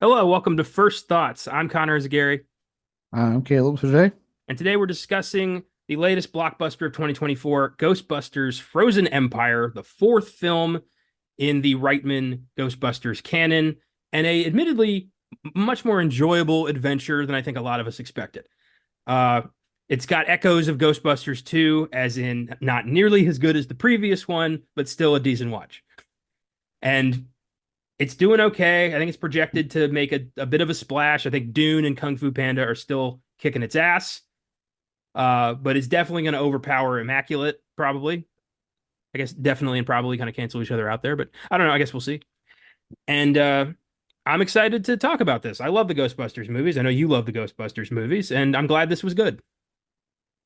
Hello, welcome to First Thoughts. I'm Connor Eyzaguirre, I'm Caleb today. and today we're discussing the latest blockbuster of 2024, Ghostbusters Frozen Empire, the fourth film in the Reitman Ghostbusters canon, and a admittedly much more enjoyable adventure than I think a lot of us expected. Uh, it's got echoes of Ghostbusters 2, as in not nearly as good as the previous one, but still a decent watch. And it's doing okay. I think it's projected to make a bit of a splash. I think Dune and Kung Fu Panda are still kicking its ass. But it's definitely going to overpower Immaculate, probably. I guess definitely and probably kind of cancel each other out there, but I don't know. I guess we'll see. And I'm excited to talk about this. I love the Ghostbusters movies. I know you love the Ghostbusters movies, and I'm glad this was good.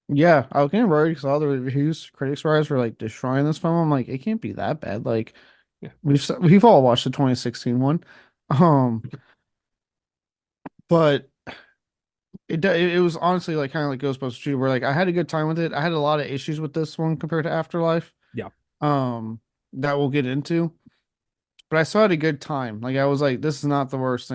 Yeah, I was getting worried because all the reviews, critics wise, were like destroying this film. I'm like, it can't be that bad. Like, Yeah. we've all watched the 2016 one, but it was honestly like kind of like Ghostbusters 2, where like I had a good time with it. I had a lot of issues with this one compared to Afterlife, Yeah. um, that we'll get into, but I still had a good time. Like I was like, this is not the worst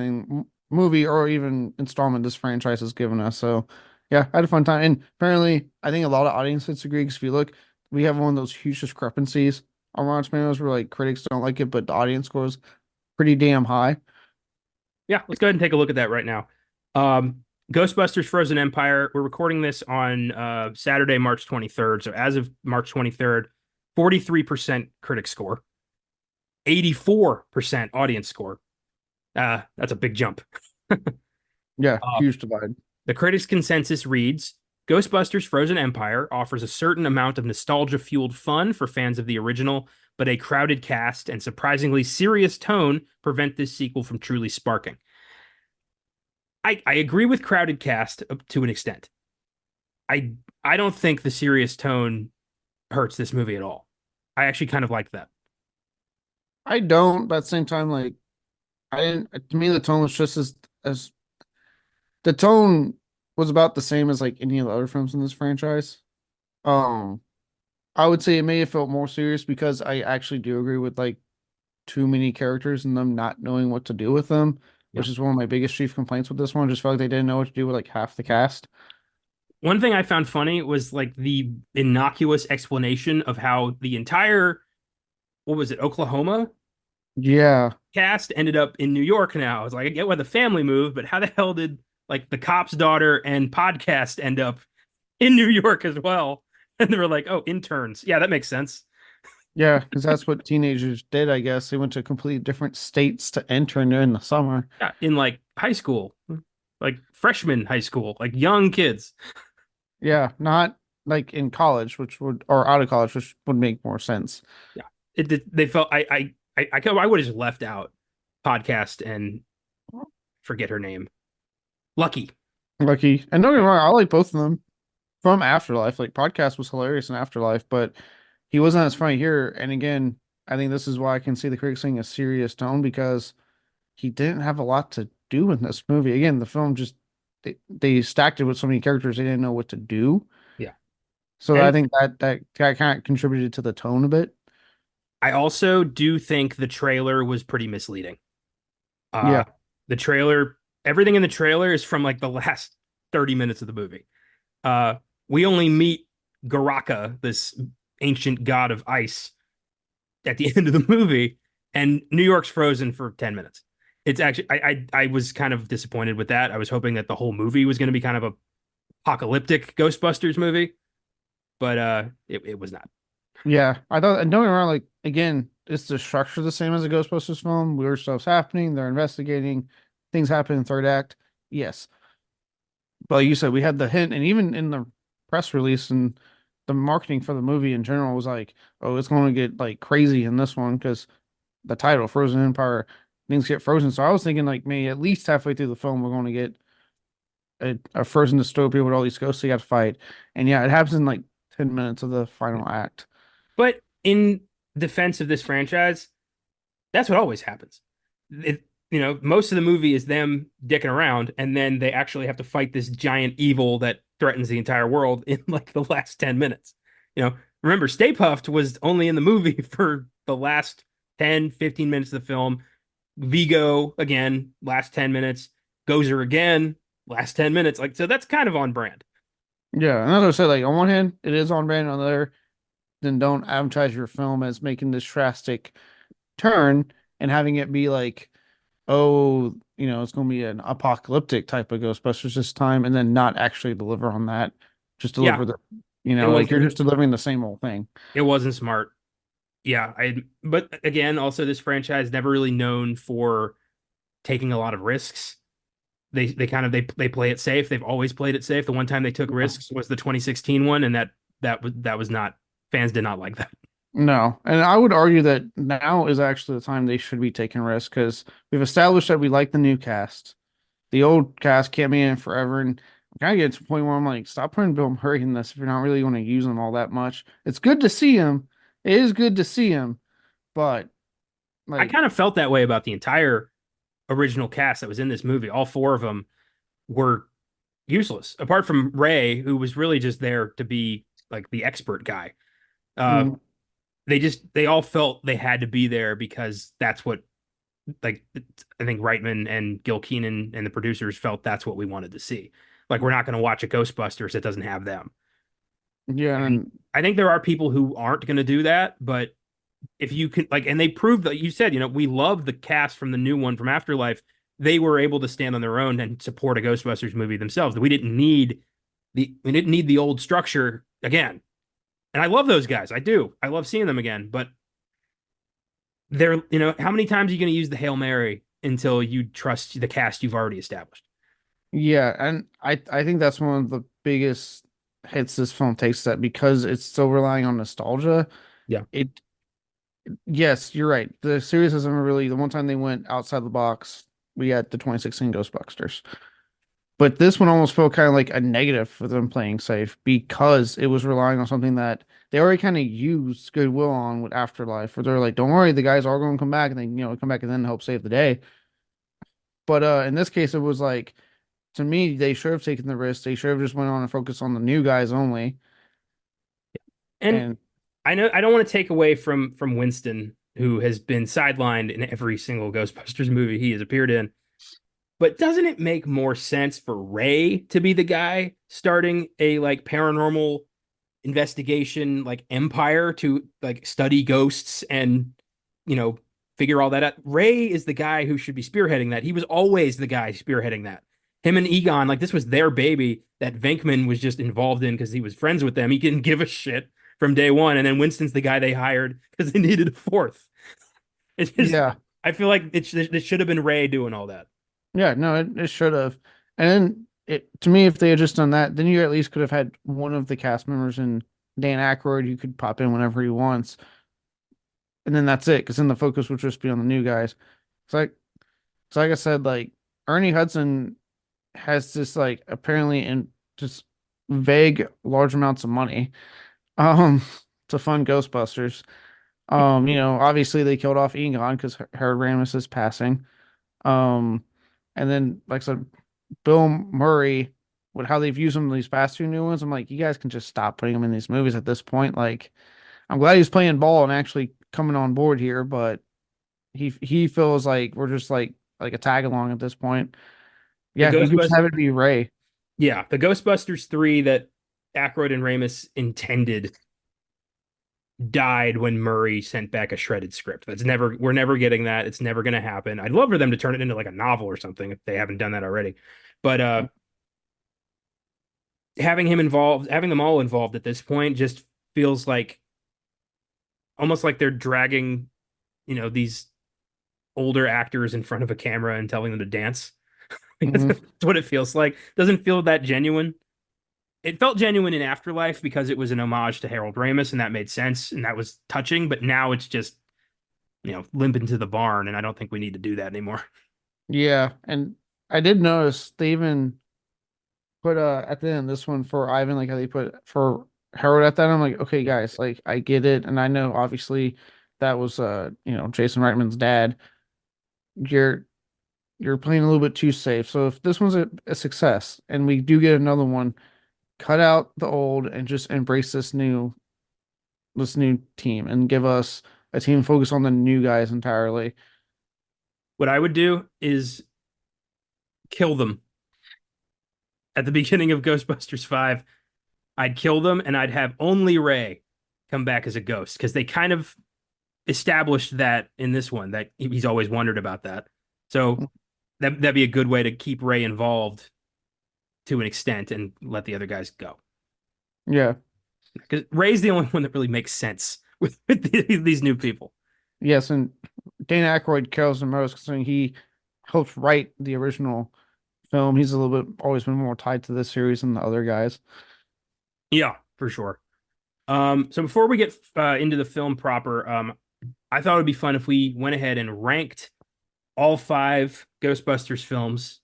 movie or even installment this franchise has given us. So yeah, I had a fun time. And apparently, I think a lot of audiences agree because if you look, we have one of those huge discrepancies on Rotten Tomatoes where like critics don't like it, but the audience scores pretty damn high. Yeah, let's go ahead and take a look at that right now. Ghostbusters Frozen Empire. We're recording this on Saturday, March 23rd. So as of March 23rd, 43% critic score, 84% audience score. That's a big jump. Yeah, Uh, huge divide. the critics' consensus reads Ghostbusters Frozen Empire offers a certain amount of nostalgia fueled fun for fans of the original, but a crowded cast and surprisingly serious tone prevent this sequel from truly sparking. I agree with crowded cast to an extent. I I don't think the serious tone hurts this movie at all. I actually kind of like that. I don't, but at the same time, like I didn't. To me, the tone was just as the tone was about the same as like any of the other films in this franchise. Um, I would say it may have felt more serious because I actually do agree with like too many characters and them not knowing what to do with them, Yeah. which is one of my biggest chief complaints with this one. Just felt like they didn't know what to do with like half the cast. One thing I found funny was like the innocuous explanation of how the entire, what was it, Oklahoma Yeah, cast ended up in New York now. It's like, I get why the family moved, but how the hell did like the cop's daughter and podcast end up in New York as well? And they were like, oh, interns. Yeah, that makes sense. yeah, because that's what teenagers did, I guess. They went to completely different states to enter in the summer. Yeah, in like high school, like freshman high school, like young kids. Yeah, not like in college, which would or out of college, which would make more sense. Yeah, they felt I would have just left out podcast and forget her name. Lucky. Lucky, and don't get me Yeah. wrong, I like both of them from Afterlife. Like podcast was hilarious in Afterlife, but he wasn't as funny here. And again, I think this is why I can see the critics saying a serious tone because he didn't have a lot to do in this movie. Again, the film just they stacked it with so many characters they didn't know what to do. Yeah. So I And think that kind of contributed to the tone a bit. I also do think the trailer was pretty misleading. Uh Yeah, the trailer, everything in the trailer is from like the last 30 minutes of the movie. Uh we only meet Garaka, this ancient god of ice, at the end of the movie, and New York's frozen for 10 minutes. It's actually I was kind of disappointed with that. I was hoping that the whole movie was going to be kind of a apocalyptic Ghostbusters movie, but it was not. yeah. I thought, and don't get me wrong, like again, it's the structure the same as a Ghostbusters film. Weird stuff's happening. They're investigating. Things happen in third act. Yes, but like you said, we had the hint, and even in the press release and the marketing for the movie in general was like, oh, it's going to get like crazy in this one because the title, Frozen Empire, things get frozen. So I was thinking like maybe at least halfway through the film we're going to get a frozen dystopia with all these ghosts they got to fight. And yeah, it happens in like 10 minutes of the final act. But in defense of this franchise, that's what always happens. Most of the movie is them dicking around, and then they actually have to fight this giant evil that threatens the entire world in like the last 10 minutes. Remember, Stay Puffed was only in the movie for the last 10, 15 minutes of the film. Vigo, again, last 10 minutes. Gozer again, last 10 minutes. Like, so that's kind of on brand. Yeah, and as I said, like on one hand, it is on brand. On the other, then don't advertise your film as making this drastic turn and having it be like, oh, it's going to be an apocalyptic type of Ghostbusters this time, and then not actually deliver on that. Just Yeah, deliver it like you're wasn't just delivering the same old thing. it wasn't smart. Yeah, but again, also this franchise never really known for taking a lot of risks. They play it safe. They've always played it safe. The one time they took risks was the 2016 one, and that was not, fans did not like that. No, and I would argue that now is actually the time they should be taking risks because we've established that we like the new cast. The old cast can't be in it forever, and I kind of get to the point where I'm like, stop putting Bill Murray in this if you're not really going to use him all that much. It's good to see him. It is good to see him, but I like, kind of felt that way about the entire original cast that was in this movie. All four of them were useless, apart from Ray, who was really just there to be like the expert guy. Uh, mm, they all felt they had to be there because that's what, like, I think Reitman and Gil Keenan and the producers felt that's what we wanted to see. Like, we're not going to watch a Ghostbusters that doesn't have them. yeah, And and I think there are people who aren't going to do that, but if you can, like, and they proved that, you said, we love the cast from the new one from Afterlife. They were able to stand on their own and support a Ghostbusters movie themselves. We didn't need the old structure again. And I love those guys. I do. I love seeing them again. But how many times are you going to use the Hail Mary until you trust the cast you've already established? yeah, and I think that's one of the biggest hits this film takes, that because it's still relying on nostalgia. Yeah. It Yes, you're right. The series hasn't really, the one time they went outside the box, we had the 2016 Ghostbusters. But this one almost felt kind of like a negative for them playing safe because it was relying on something that they already kind of used goodwill on with Afterlife, where they're like, don't worry, the guys are going to come back and they, come back and then help save the day. But in this case, it was like, to me, they should have taken the risk. They should have just went on and focused on the new guys only. And And I know I don't want to take away from Winston, who has been sidelined in every single Ghostbusters movie he has appeared in. But doesn't it make more sense for Ray to be the guy starting a like paranormal investigation like empire to like study ghosts and you know figure all that out? Ray is the guy who should be spearheading that. He was always the guy spearheading that. Him and Egon, like this was their baby that Venkman was just involved in because he was friends with them. He didn't give a shit from day one. And then Winston's the guy they hired because they needed a fourth. It's just, yeah, I feel like it should have been Ray doing all that. yeah, no, it should have. And then to me, if they had just done that, then you at least could have had one of the cast members in Dan Aykroyd. You could pop in whenever he wants, and then that's it. Because then the focus would just be on the new guys. It's like I said, like Ernie Hudson has this like apparently in just vague large amounts of money, um, to fund Ghostbusters. Obviously they killed off Egon because Harold Ramis is passing. Um, and then like I said, Bill Murray, with how they've used him in these past two new ones, I'm like, you guys can just stop putting him in these movies at this point. Like, I'm glad he's playing ball and actually coming on board here, but he feels like we're just like a tag along at this point. The Yeah, you could just Ghostbusters, have it be Ray. yeah, the Ghostbusters 3 that Aykroyd and Ramis intended died when Murray sent back a shredded script. We're never getting that. It's never going to happen. I'd love for them to turn it into like a novel or something if they haven't done that already. But having them all involved at this point just feels like almost like they're dragging, these older actors in front of a camera and telling them to dance. That's Hmm. what it feels like. Doesn't feel that genuine. It felt genuine in Afterlife because it was an homage to Harold Ramis and that made sense and that was touching, but now it's just, limping to the barn and I don't think we need to do that anymore. Yeah, and I did notice they even But at the end, this one for Ivan, like how they put for Harold at that, I'm like, okay, guys, like I get it, and I know obviously that was Jason Reitman's dad. You're you're playing a little bit too safe. So if this one's a success and we do get another one, cut out the old and just embrace this new team and give us a team focused on the new guys entirely. What I would do is kill them at the beginning of Ghostbusters 5. I'd kill them and I'd have only Ray come back as a ghost because they kind of established that in this one that he's always wondered about that. So that'd be a good way to keep Ray involved to an extent and let the other guys go. Yeah. Because Ray's the only one that really makes sense with these new people. Yes, and Dana Aykroyd cares the most considering he helped write the original film. He's a little bit always been more tied to this series than the other guys. Yeah, for sure. So before we get into the film proper, I thought it would be fun if we went ahead and ranked all five Ghostbusters films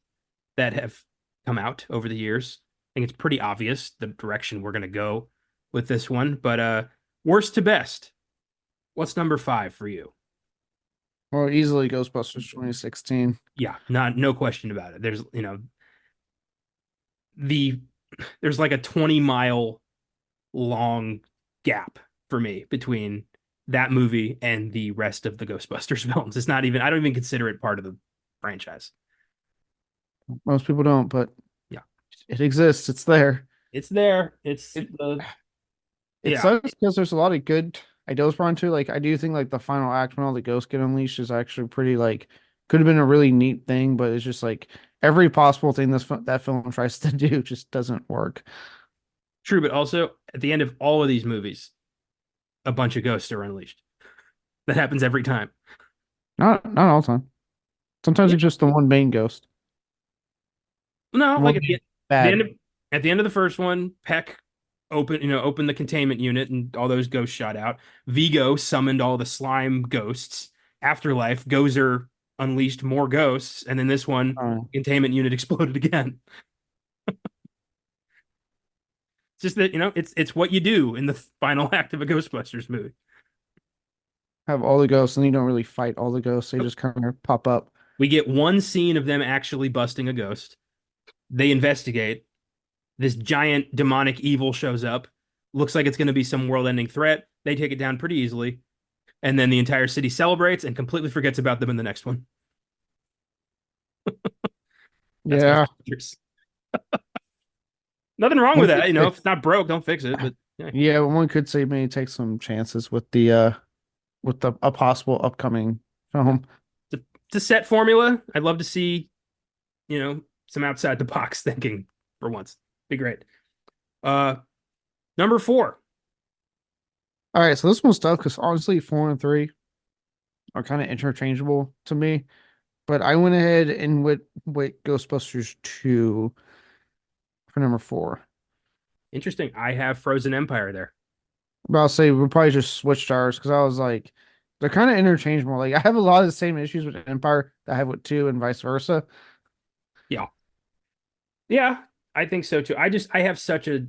that have come out over the years. I think it's pretty obvious the direction we're going to go with this one, but worst to best, what's number five for you? Well, easily Ghostbusters 2016. Yeah, not no question about it. There's the there's like a 20-mile long gap for me between that movie and the rest of the Ghostbusters films. It's not even I don't even consider it part of the franchise. Most people don't, but Yeah. it exists. It's there. It's there. It's It the it yeah. sucks because there's a lot of good ideas brought into it. Like I do think like the final act when all the ghosts get unleashed is actually pretty like could have been a really neat thing, but it's just like every possible thing that film tries to do just doesn't work. True, but also at the end of all of these movies, a bunch of ghosts are unleashed. That happens every time. Not all the time. Sometimes Yeah. it's just the one main ghost, No, the like one at main the bad. end of at the end of the first one, Peck opened the containment unit and all those ghosts shot out. Vigo summoned all the slime ghosts. Afterlife, Gozer unleashed more ghosts, and then this one, Uh, containment unit exploded again. It's just that, it's what you do in the final act of a Ghostbusters movie. have all the ghosts, and you don't really fight all the ghosts. They just kind of pop up. We get one scene of them actually busting a ghost. They investigate. This giant demonic evil shows up. Looks like it's going to be some world-ending threat. They take it down pretty easily, and then the entire city celebrates and completely forgets about them in the next one. That's Yeah, Ghostbusters. Nothing wrong with one that, could say, if it's not broke, don't fix it. But yeah. yeah, one could say maybe take some chances with the a possible upcoming film. It's a set formula. I'd love to see, some outside the box thinking for once. Be great. Uh, Number four. All right, so this one's tough because honestly, 4 and 3 are kind of interchangeable to me. But I went ahead and with Ghostbusters 2 for number 4. Interesting. I have Frozen Empire there. But I'll say we'll probably just switch ours because I was like, they're kind of interchangeable. Like I have a lot of the same issues with Empire that I have with 2 and vice versa. Yeah. Yeah, I think so too. I have such a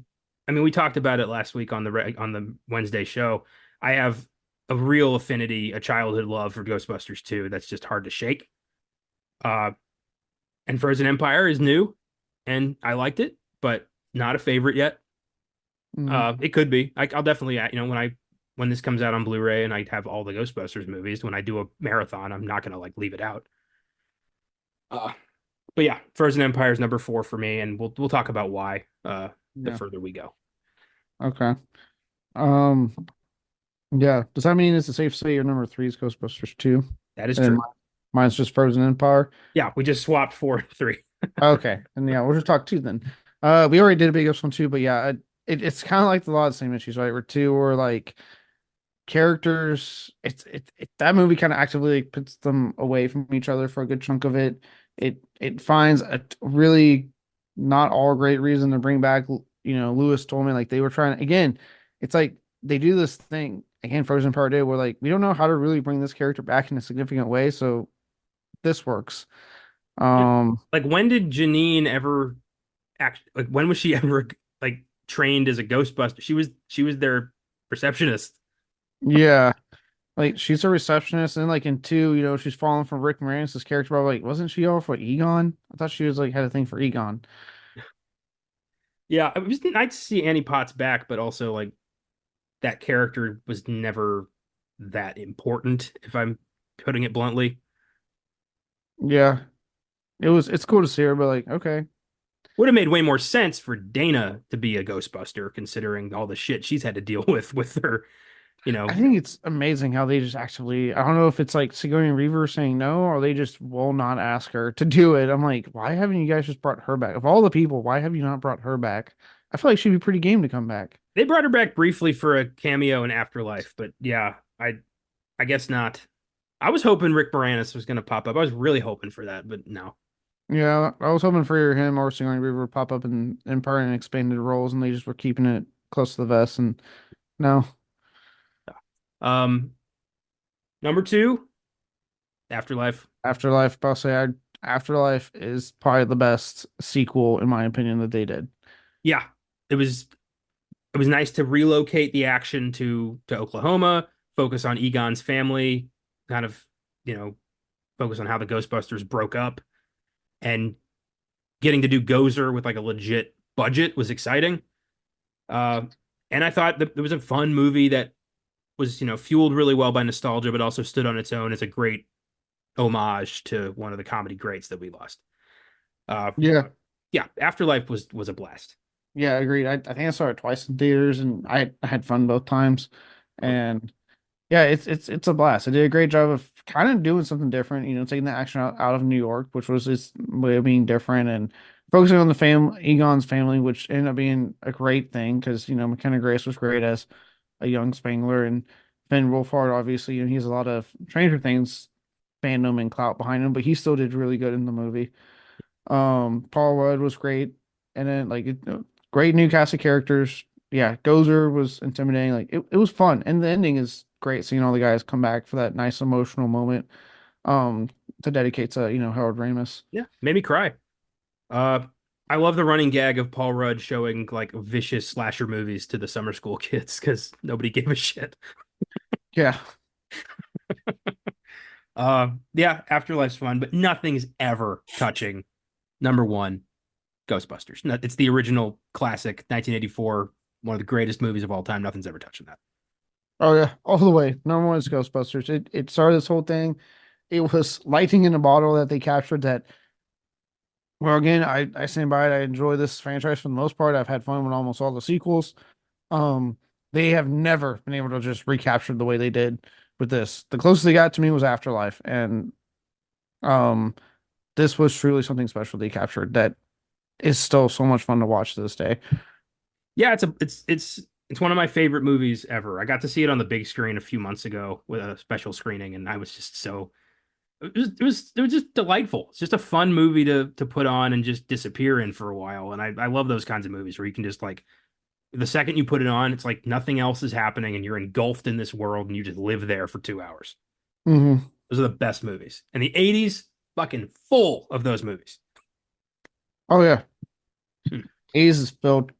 I mean, we talked about it last week on the Wednesday show. I have a real affinity, a childhood love for Ghostbusters 2 that's just hard to shake. Uh and Frozen Empire is new and I liked it, but not a favorite yet. Mm, It could be. I'll definitely, when this comes out on Blu-ray and I have all the Ghostbusters movies, when I do a marathon, I'm not gonna like leave it out. Uh, but yeah, Frozen Empire is number four for me, and we'll talk about why the yeah. further we go. Okay. Um. Yeah. Does that mean it's a safe to say your number 3 is Ghostbusters 2? That is And then true. mine's just Frozen Empire. Yeah, we just swapped four and three. Okay. And yeah, we'll just talk 2 then. We already did a big one too, but yeah, it's kind of like a lot of the same issues, right? Where 2 were like characters. That movie kind of actively like, puts them away from each other for a good chunk of it. It finds a really not all great reason to bring back Lewis Tolman. Like they were trying again. It's like they do this thing again. Frozen Part Two, where like we don't know how to really bring this character back in a significant way. So this works. Um, Like, when did Janine ever? like when was she ever like trained as a Ghostbuster? She was their receptionist. Yeah. Like she's a receptionist, and like in two, she's falling from Rick Moranis' character. But like, wasn't she all for Egon? I thought she was like had a thing for Egon. Yeah, it was nice to see Annie Potts back, but also like that character was never that important, if I'm putting it bluntly. Yeah, it's cool to see her, but like, okay. Would have made way more sense for Dana to be a Ghostbuster, considering all the shit she's had to deal with her, you I know. think it's amazing how they just actively. I don't know if it's like Sigourney Weaver saying no, or they just will not ask her to do it. I'm like, why haven't you guys just brought her back? Of all the people, why have you not brought her back? I feel like she'd be pretty game to come back. They brought her back briefly for a cameo in Afterlife, but yeah, I guess not. I was hoping Rick Moranis was going to pop up. I was really hoping for that, but no. Yeah, I was hoping for him or Sigourney Weaver would pop up in part and expanded roles, and they just were keeping it close to the vest. And no, Um, number two, Afterlife. Afterlife. I'll say Afterlife is probably the best sequel in my opinion that they did. Yeah, it was it was nice to relocate the action to Oklahoma, focus on Egon's family, kind of, you know, focus on how the Ghostbusters broke up, and getting to do Gozer with like a legit budget was exciting. Uh, and I thought that it was a fun movie that was, fueled really well by nostalgia, but also stood on its own as a great homage to one of the comedy greats that we lost. Uh, Yeah, yeah, Afterlife was a blast. yeah, agreed. I think I saw it twice in theaters, and I had fun both times. And yeah, it's a blast. They did a great job of kind of doing something different, taking the action out of New York, which was its way of being different, and focusing on the family, Egon's family, which ended up being a great thing because McKenna Grace was great as a young Spangler, and Finn Wolfhard, obviously, he has a lot of Stranger Things fandom and clout behind him, but he still did really good in the movie. Paul Rudd was great, and then like great new cast of characters. Yeah, Gozer was intimidating. Like it was fun, and the ending is great. Seeing all the guys come back for that nice emotional moment. Um, to dedicate to Harold Ramis. Yeah, made me cry. Uh, I love the running gag of Paul Rudd showing like vicious slasher movies to the summer school kids because nobody gave a shit. Yeah. Yeah, Afterlife's fun, but nothing's ever touching number one, Ghostbusters. It's the original classic, 1984, one of the greatest movies of all time. Nothing's ever touching that. Oh yeah, all the way. Number one is Ghostbusters. It started this whole thing. It was lightning in a bottle that they captured. That well, again, I stand by it. I enjoy this franchise for the most part. I've had fun with almost all the sequels. Um, they have never been able to just recapture the way they did with this. The closest they got to me was Afterlife, and um, this was truly something special they captured that is still so much fun to watch to this day. Yeah, it's one of my favorite movies ever. I got to see it on the big screen a few months ago with a special screening, and I was just so it was just delightful. It's just a fun movie to put on and just disappear in for a while. And I love those kinds of movies where you can just like the second you put it on, it's like nothing else is happening and you're engulfed in this world and you just live there for 2 hours. Hmm. Those are the best movies. And the 80s, fucking full of those movies. Oh yeah, Hmm. A's is filled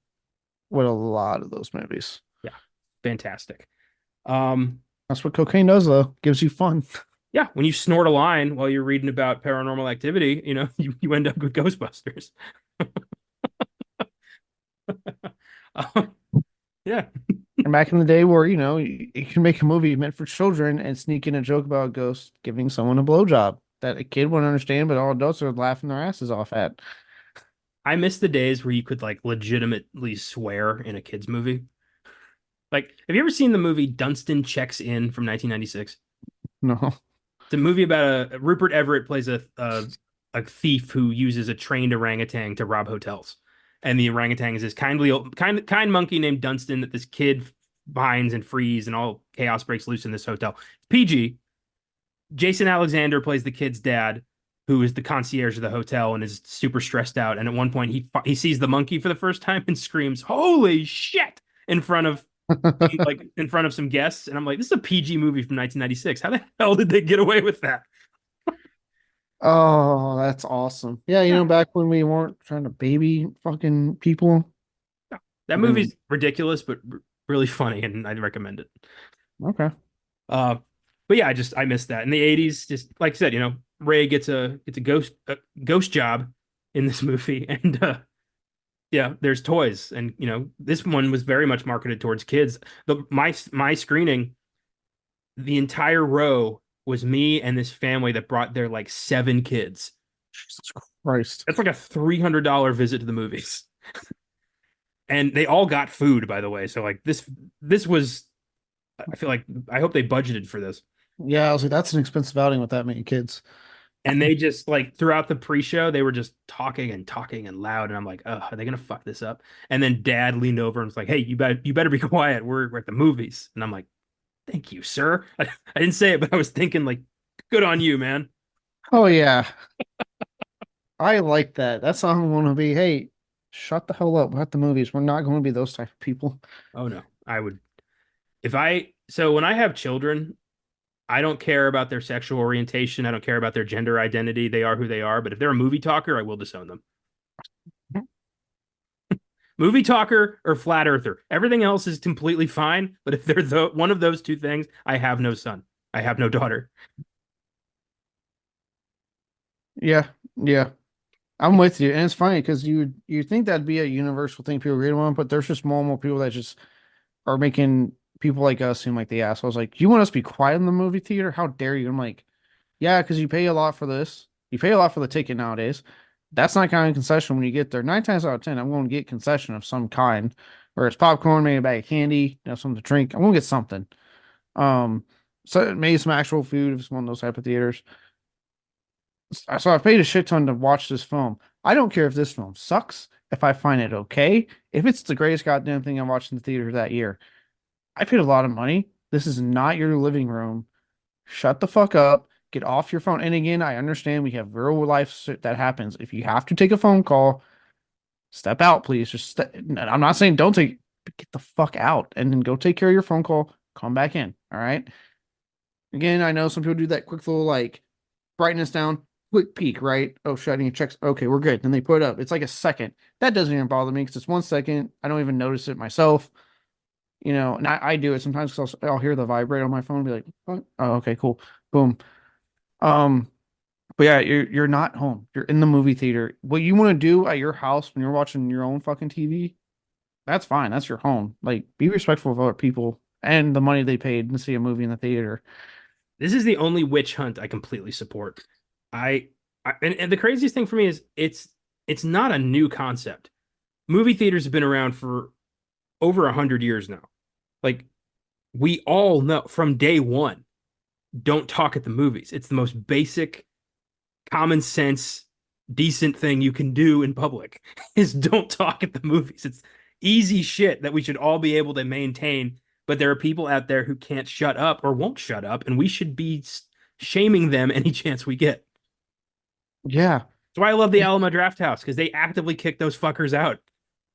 with a lot of those movies. Yeah, fantastic. Um, That's what cocaine does, though. Gives you fun. yeah, when you snort a line while you're reading about paranormal activity, you end up with Ghostbusters. Um, yeah, And back in the day, where you can make a movie meant for children and sneak in a joke about a ghost giving someone a blowjob that a kid wouldn't understand, but all adults are laughing their asses off at. I miss the days where you could like legitimately swear in a kids movie. Like, have you ever seen the movie Dunstan Checks In from 1996? No. It's a movie about a Rupert Everett plays a thief who uses a trained orangutan to rob hotels, and the orangutan is this kind monkey named Dunstan that this kid finds and frees, and all chaos breaks loose in this hotel. PG. Jason Alexander plays the kid's dad, who is the concierge of the hotel and is super stressed out. And at one point, he sees the monkey for the first time and screams, "Holy shit!" in front of some guests. And I'm like, this is a PG movie from 1996. How the hell did they get away with that? Oh, that's awesome. Yeah, Yeah. back when we weren't trying to baby fucking people. That And movie's ridiculous, but really funny, and I'd recommend it. okay. Uh, but yeah, I missed that in the '80s. Just like I said, Ray gets a ghost job in this movie, and yeah, there's toys, and this one was very much marketed towards kids. My screening, the entire row was me and this family that brought their like 7 kids. Jesus Christ. That's like a $300 visit to the movies, and they all got food, by the way. So like this was, I feel like I hope they budgeted for this. Yeah, I was like, that's an expensive outing with that many kids. And they just like throughout the pre-show, they were just talking and talking and loud. And I'm like, oh, are they gonna fuck this up? And then dad leaned over and was like, hey, you better be quiet. We're at the movies. And I'm like, thank you, sir. I didn't say it, but I was thinking like, good on you, man. Oh yeah. I like that. That's how I'm gonna be. Hey, shut the hell up. We're at the movies. We're not going to be those type of people. Oh no. I would if I so when I have children, I don't care about their sexual orientation. I don't care about their gender identity. They are who they are. But if they're a movie talker, I will disown them. Movie talker or flat earther. Everything else is completely fine. But if they're one of those two things, I have no son. I have no daughter. Yeah, yeah. I'm with you. And it's funny because you think that'd be a universal thing people agree on, but there's just more and more people that just are making people like us seem like the assholes. Like, you want us to be quiet in the movie theater? How dare you? I'm like, yeah, because you pay a lot for this. You pay a lot for the ticket nowadays. That's not counting concession when you get there. 9 times out of 10, I'm going to get concession of some kind, where it's popcorn, maybe a bag of candy, something to drink. I'm going to get something. Um, so maybe some actual food if it's one of those type of theaters. So I've paid a shit ton to watch this film. I don't care if this film sucks, if I find it okay, if it's the greatest goddamn thing I watched in the theater that year. I paid a lot of money. This is not your living room. Shut the fuck up. Get off your phone. And again, I understand we have real life shit that happens. If you have to take a phone call, step out, please. I'm not saying don't take, but get the fuck out and then go take care of your phone call. Come back in. All right. Again, I know some people do that quick little like brightness down, quick peek, right? Oh, shutting your checks. Okay, we're good. Then they put it up. It's like a second. That doesn't even bother me because it's 1 second. I don't even notice it myself. And I do it sometimes because I'll hear the vibrate on my phone and be like, "What? Oh, okay, cool. Boom. Um, but yeah, you're not home. You're in the movie theater. What you want to do at your house when you're watching your own fucking TV, that's fine. That's your home. Like, be respectful of other people and the money they paid to see a movie in the theater. This is the only witch hunt I completely support. I, and the craziest thing for me is it's not a new concept. Movie theaters have been around for over 100 years now. Like we all know from day one, don't talk at the movies. It's the most basic, common sense, decent thing you can do in public is don't talk at the movies. It's easy shit that we should all be able to maintain. But there are people out there who can't shut up or won't shut up, and we should be shaming them any chance we get. Yeah. That's why I love the Alamo Draft House because they actively kick those fuckers out.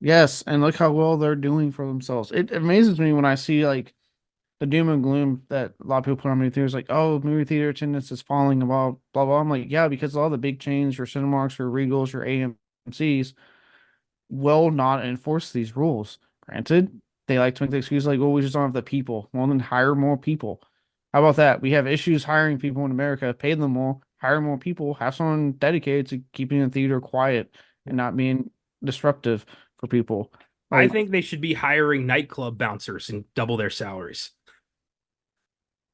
Yes, and look how well they're doing for themselves. It amazes me when I see like the doom and gloom that a lot of people put on movie theaters, like, oh, movie theater attendance is falling, and blah blah blah. I'm like, yeah, because all the big chains, your Cinemarks, your Regals, your AMC's, will not enforce these rules. Granted, they like to make the excuse like, well, we just don't have the people. Well, then hire more people. How about that? We have issues hiring people in America. Pay them more, hire more people, have someone dedicated to keeping the theater quiet and not being disruptive for people. I Like, think they should be hiring nightclub bouncers and double their salaries.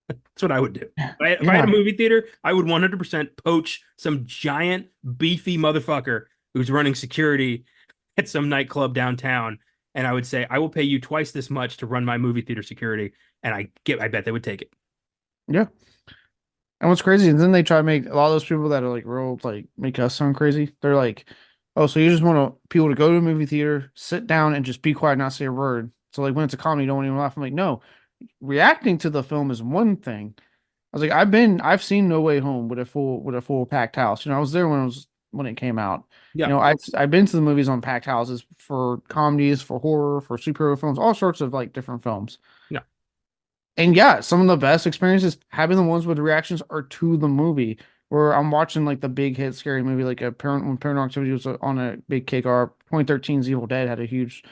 That's what I would do. If I had a yeah, movie theater, I would 100% poach some giant, beefy motherfucker who's running security at some nightclub downtown. And I would say, I will pay you twice this much to run my movie theater security. And I bet they would take it. yeah. And what's crazy is then they try to make a lot of those people that are like real, like make us sound crazy. They're like, oh, so you just want people to go to a movie theater, sit down, and just be quiet, not say a word. So like when it's a comedy, you don't want anyone laugh. I'm like, no, reacting to the film is one thing. I was like, I've seen No Way Home with a full packed house. I was there when it came out. Yeah. I've been to the movies on packed houses for comedies, for horror, for superhero films, all sorts of like different films. No. And yeah, some of the best experiences having the ones with reactions are to the movie. where I'm watching like the big hit scary movie, like when Paranormal Activity was on a big kick, or 2013's Evil Dead had a huge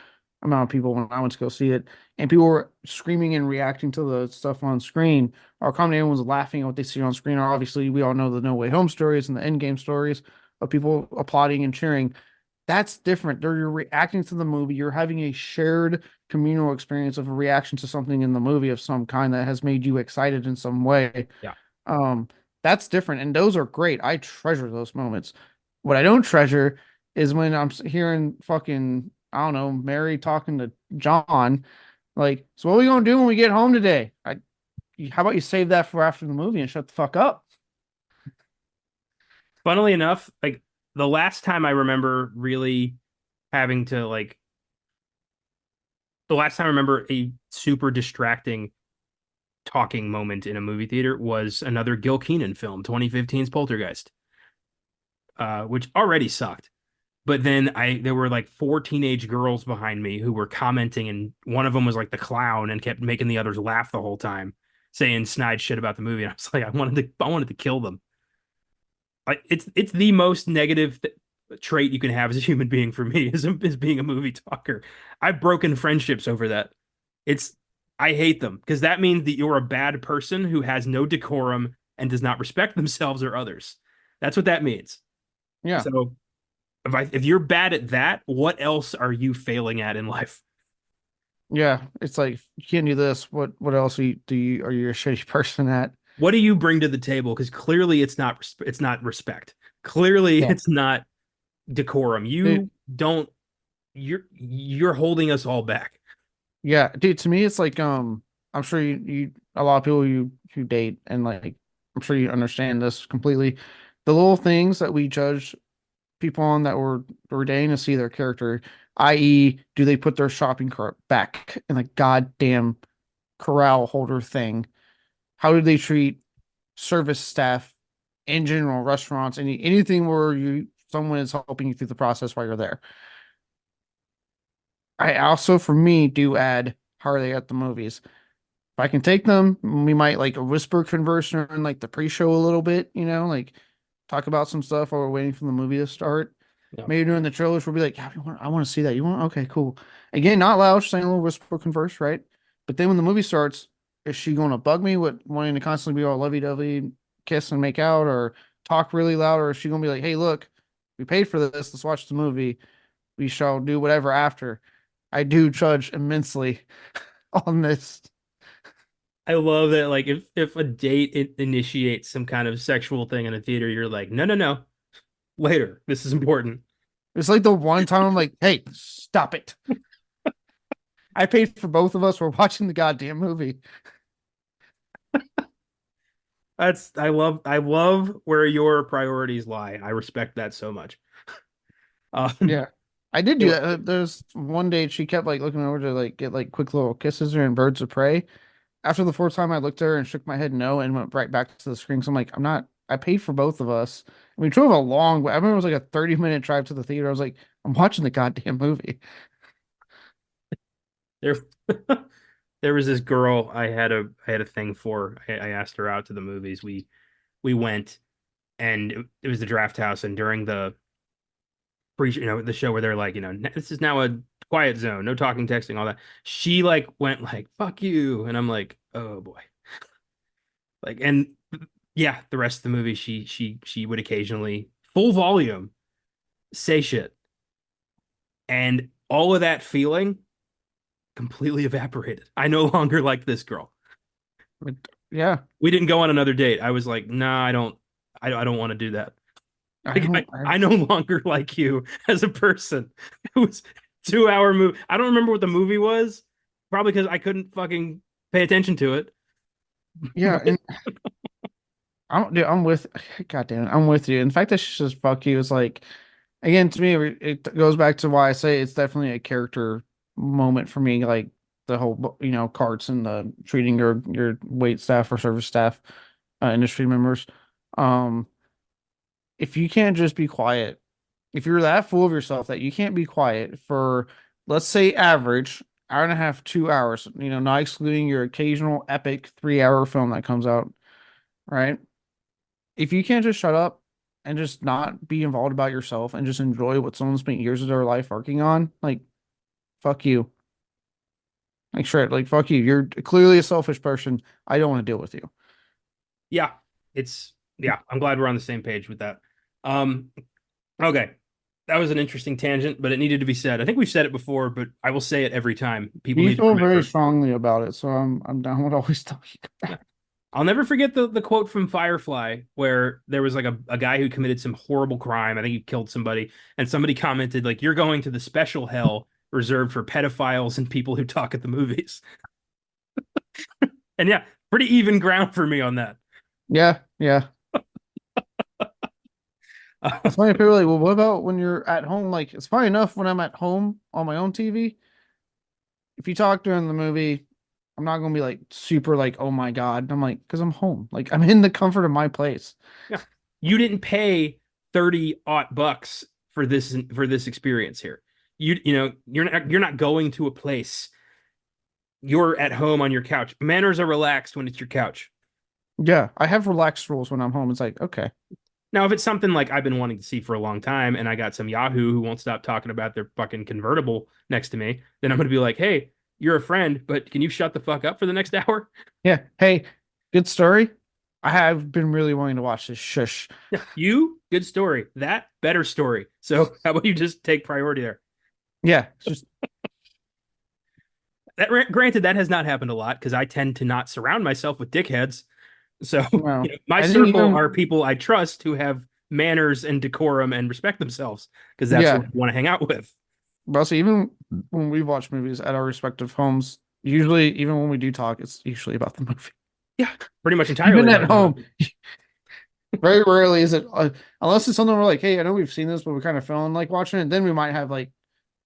amount of people when I went to go see it, and people were screaming and reacting to the stuff on screen. Our comedy everyone was laughing at what they see on screen. Obviously, we all know the No Way Home stories and the Endgame stories of people applauding and cheering. That's different. You're reacting to the movie. You're having a shared communal experience of a reaction to something in the movie of some kind that has made you excited in some way. Yeah. Um, that's different, and those are great. I treasure those moments. What I don't treasure is when hearing fucking, I don't know, Mary talking to John, like, so what are we gonna do when we get home today? How about you save that for after the movie and shut the fuck up? Funnily enough, like the last time I remember really having to like the last time I remember a super distracting talking moment in a movie theater was another Gil Kenan film, 2015's Poltergeist, which already sucked. But then there were like four teenage girls behind me who were commenting, and one of them was like the clown and kept making the others laugh the whole time, saying snide shit about the movie. And I was like, I wanted to kill them. Like it's the most negative trait you can have as a human being for me is being a movie talker. I've broken friendships over that. It's I hate them because that means that you're a bad person who has no decorum and does not respect themselves or others. That's what that means. Yeah, So if you're bad at that, what else are you failing at in life? yeah. It's like you can't do this. What else are you a shitty person at? What do you bring to the table? Because clearly it's not respect. Clearly Yeah. it's not decorum. Dude, You don't you're holding us all back. yeah, dude, to me it's like I'm sure you a lot of people you date and like I'm sure you understand this completely. The little things that we judge people on that we're dating to see their character, i.e., do they put their shopping cart back in the goddamn corral holder thing? How do they treat service staff in general, restaurants, anything where someone is helping you through the process while you're there? I also, for me, do add how are they at the movies? If I can take them, we might like a whisper converse during like the pre-show a little bit, like talk about some stuff while we're waiting for the movie to start. Yeah. Maybe during the trailers, we'll be like, yeah, I want to see that. You want? Okay, cool. Again, not loud, just saying a little whisper converse, right? But then when the movie starts, is she going to bug me with wanting to constantly be all lovey-dovey, kiss and make out, or talk really loud, or is she going to be like, hey, look, we paid for this. Let's watch the movie. We shall do whatever after. I do judge immensely on this. I love that. Like if a date initiates some kind of sexual thing in a theater, you're like, no, no, no, later. This is important. It's like the one time I'm like, hey, stop it. I paid for both of us. We're watching the goddamn movie. I love where your priorities lie. I respect that so much. Um, Yeah. I did do that. There's one day she kept like looking over to like get like quick little kisses her in Birds of Prey. After the fourth time I looked at her and shook my head no and went right back to the screen. So I'm like, I paid for both of us. And we drove a long way. I remember it was like a 30-minute drive to the theater. I was like, I'm watching the goddamn movie. there, there was this girl I had a thing for. I asked her out to the movies. We went, and it was the Draft House, and during the pre, the show where they're like, this is now a quiet zone, no talking, texting, all that. She like went like, "Fuck you," and I'm like, "Oh boy." Like, and yeah, the rest of the movie, she would occasionally full volume say shit, and all of that feeling completely evaporated. I no longer like this girl. But, yeah. We didn't go on another date. I was like, nah, I don't want to do that. I Like, don't I I no longer like you as a person. It was 2 hour movie. I don't remember what the movie was. Probably because I couldn't fucking pay attention to it. yeah, But and I'm with God damn it, I'm with you. In fact, that should just fuck you. It's like again to me, it goes back to why I say it's definitely a character moment for me. Like the whole carts and the treating your wait staff or service staff, industry members. Um, if you can't just be quiet, if you're that full of yourself that you can't be quiet for, let's say, average hour and a half, 2 hours, not excluding your occasional epic 3 hour film that comes out, right? if you can't just shut up and just not be involved about yourself and just enjoy what someone spent years of their life working on, like fuck you. Like sure, like fuck you. You're clearly a selfish person. I don't want to deal with you. Yeah, yeah, I'm glad we're on the same page with that. Um, okay. That was an interesting tangent, but it needed to be said. I think we've said it before, but I will say it every time. People You need to feel very remember. strongly about it, so I'm down with always talking about Yeah. it. I'll never forget the quote from Firefly where there was like a guy who committed some horrible crime. I think he killed somebody, and somebody commented like, "You're going to the special hell reserved for pedophiles and people who talk at the movies." And yeah, pretty even ground for me on that. Yeah, yeah. It's funny people are like, well, what about when you're at home? Like, it's funny enough when I'm at home on my own TV. If you talk during the movie, I'm not gonna be like super like, oh my God. I'm like, because I'm home. Like I'm in the comfort of my place. Yeah. You didn't pay 30 aught bucks for this experience here. You're not going to a place. You're at home on your couch. Manners are relaxed when it's your couch. Yeah, I have relaxed rules when I'm home. It's like, okay. Now, if it's something like I've been wanting to see for a long time and I got some Yahoo who won't stop talking about their fucking convertible next to me, then I'm going to be like, hey, you're a friend, but can you shut the fuck up for the next hour? Yeah. Hey, good story. I have been really wanting to watch this. Shush. You, good story. That, better story. So how about you just take priority there? Yeah, it's just Granted, that has not happened a lot because I tend to not surround myself with dickheads. So no. my I didn't circle even are people I trust who have manners and decorum and respect themselves because that's what yeah. I want to hang out with. But also even when we watch movies at our respective homes, usually even when we do talk, it's usually about the movie. Yeah, pretty much entirely Even at about the movie. home, very rarely is it unless it's something we're like, hey, I know we've seen this, but we're kind of feeling like watching it. Then we might have like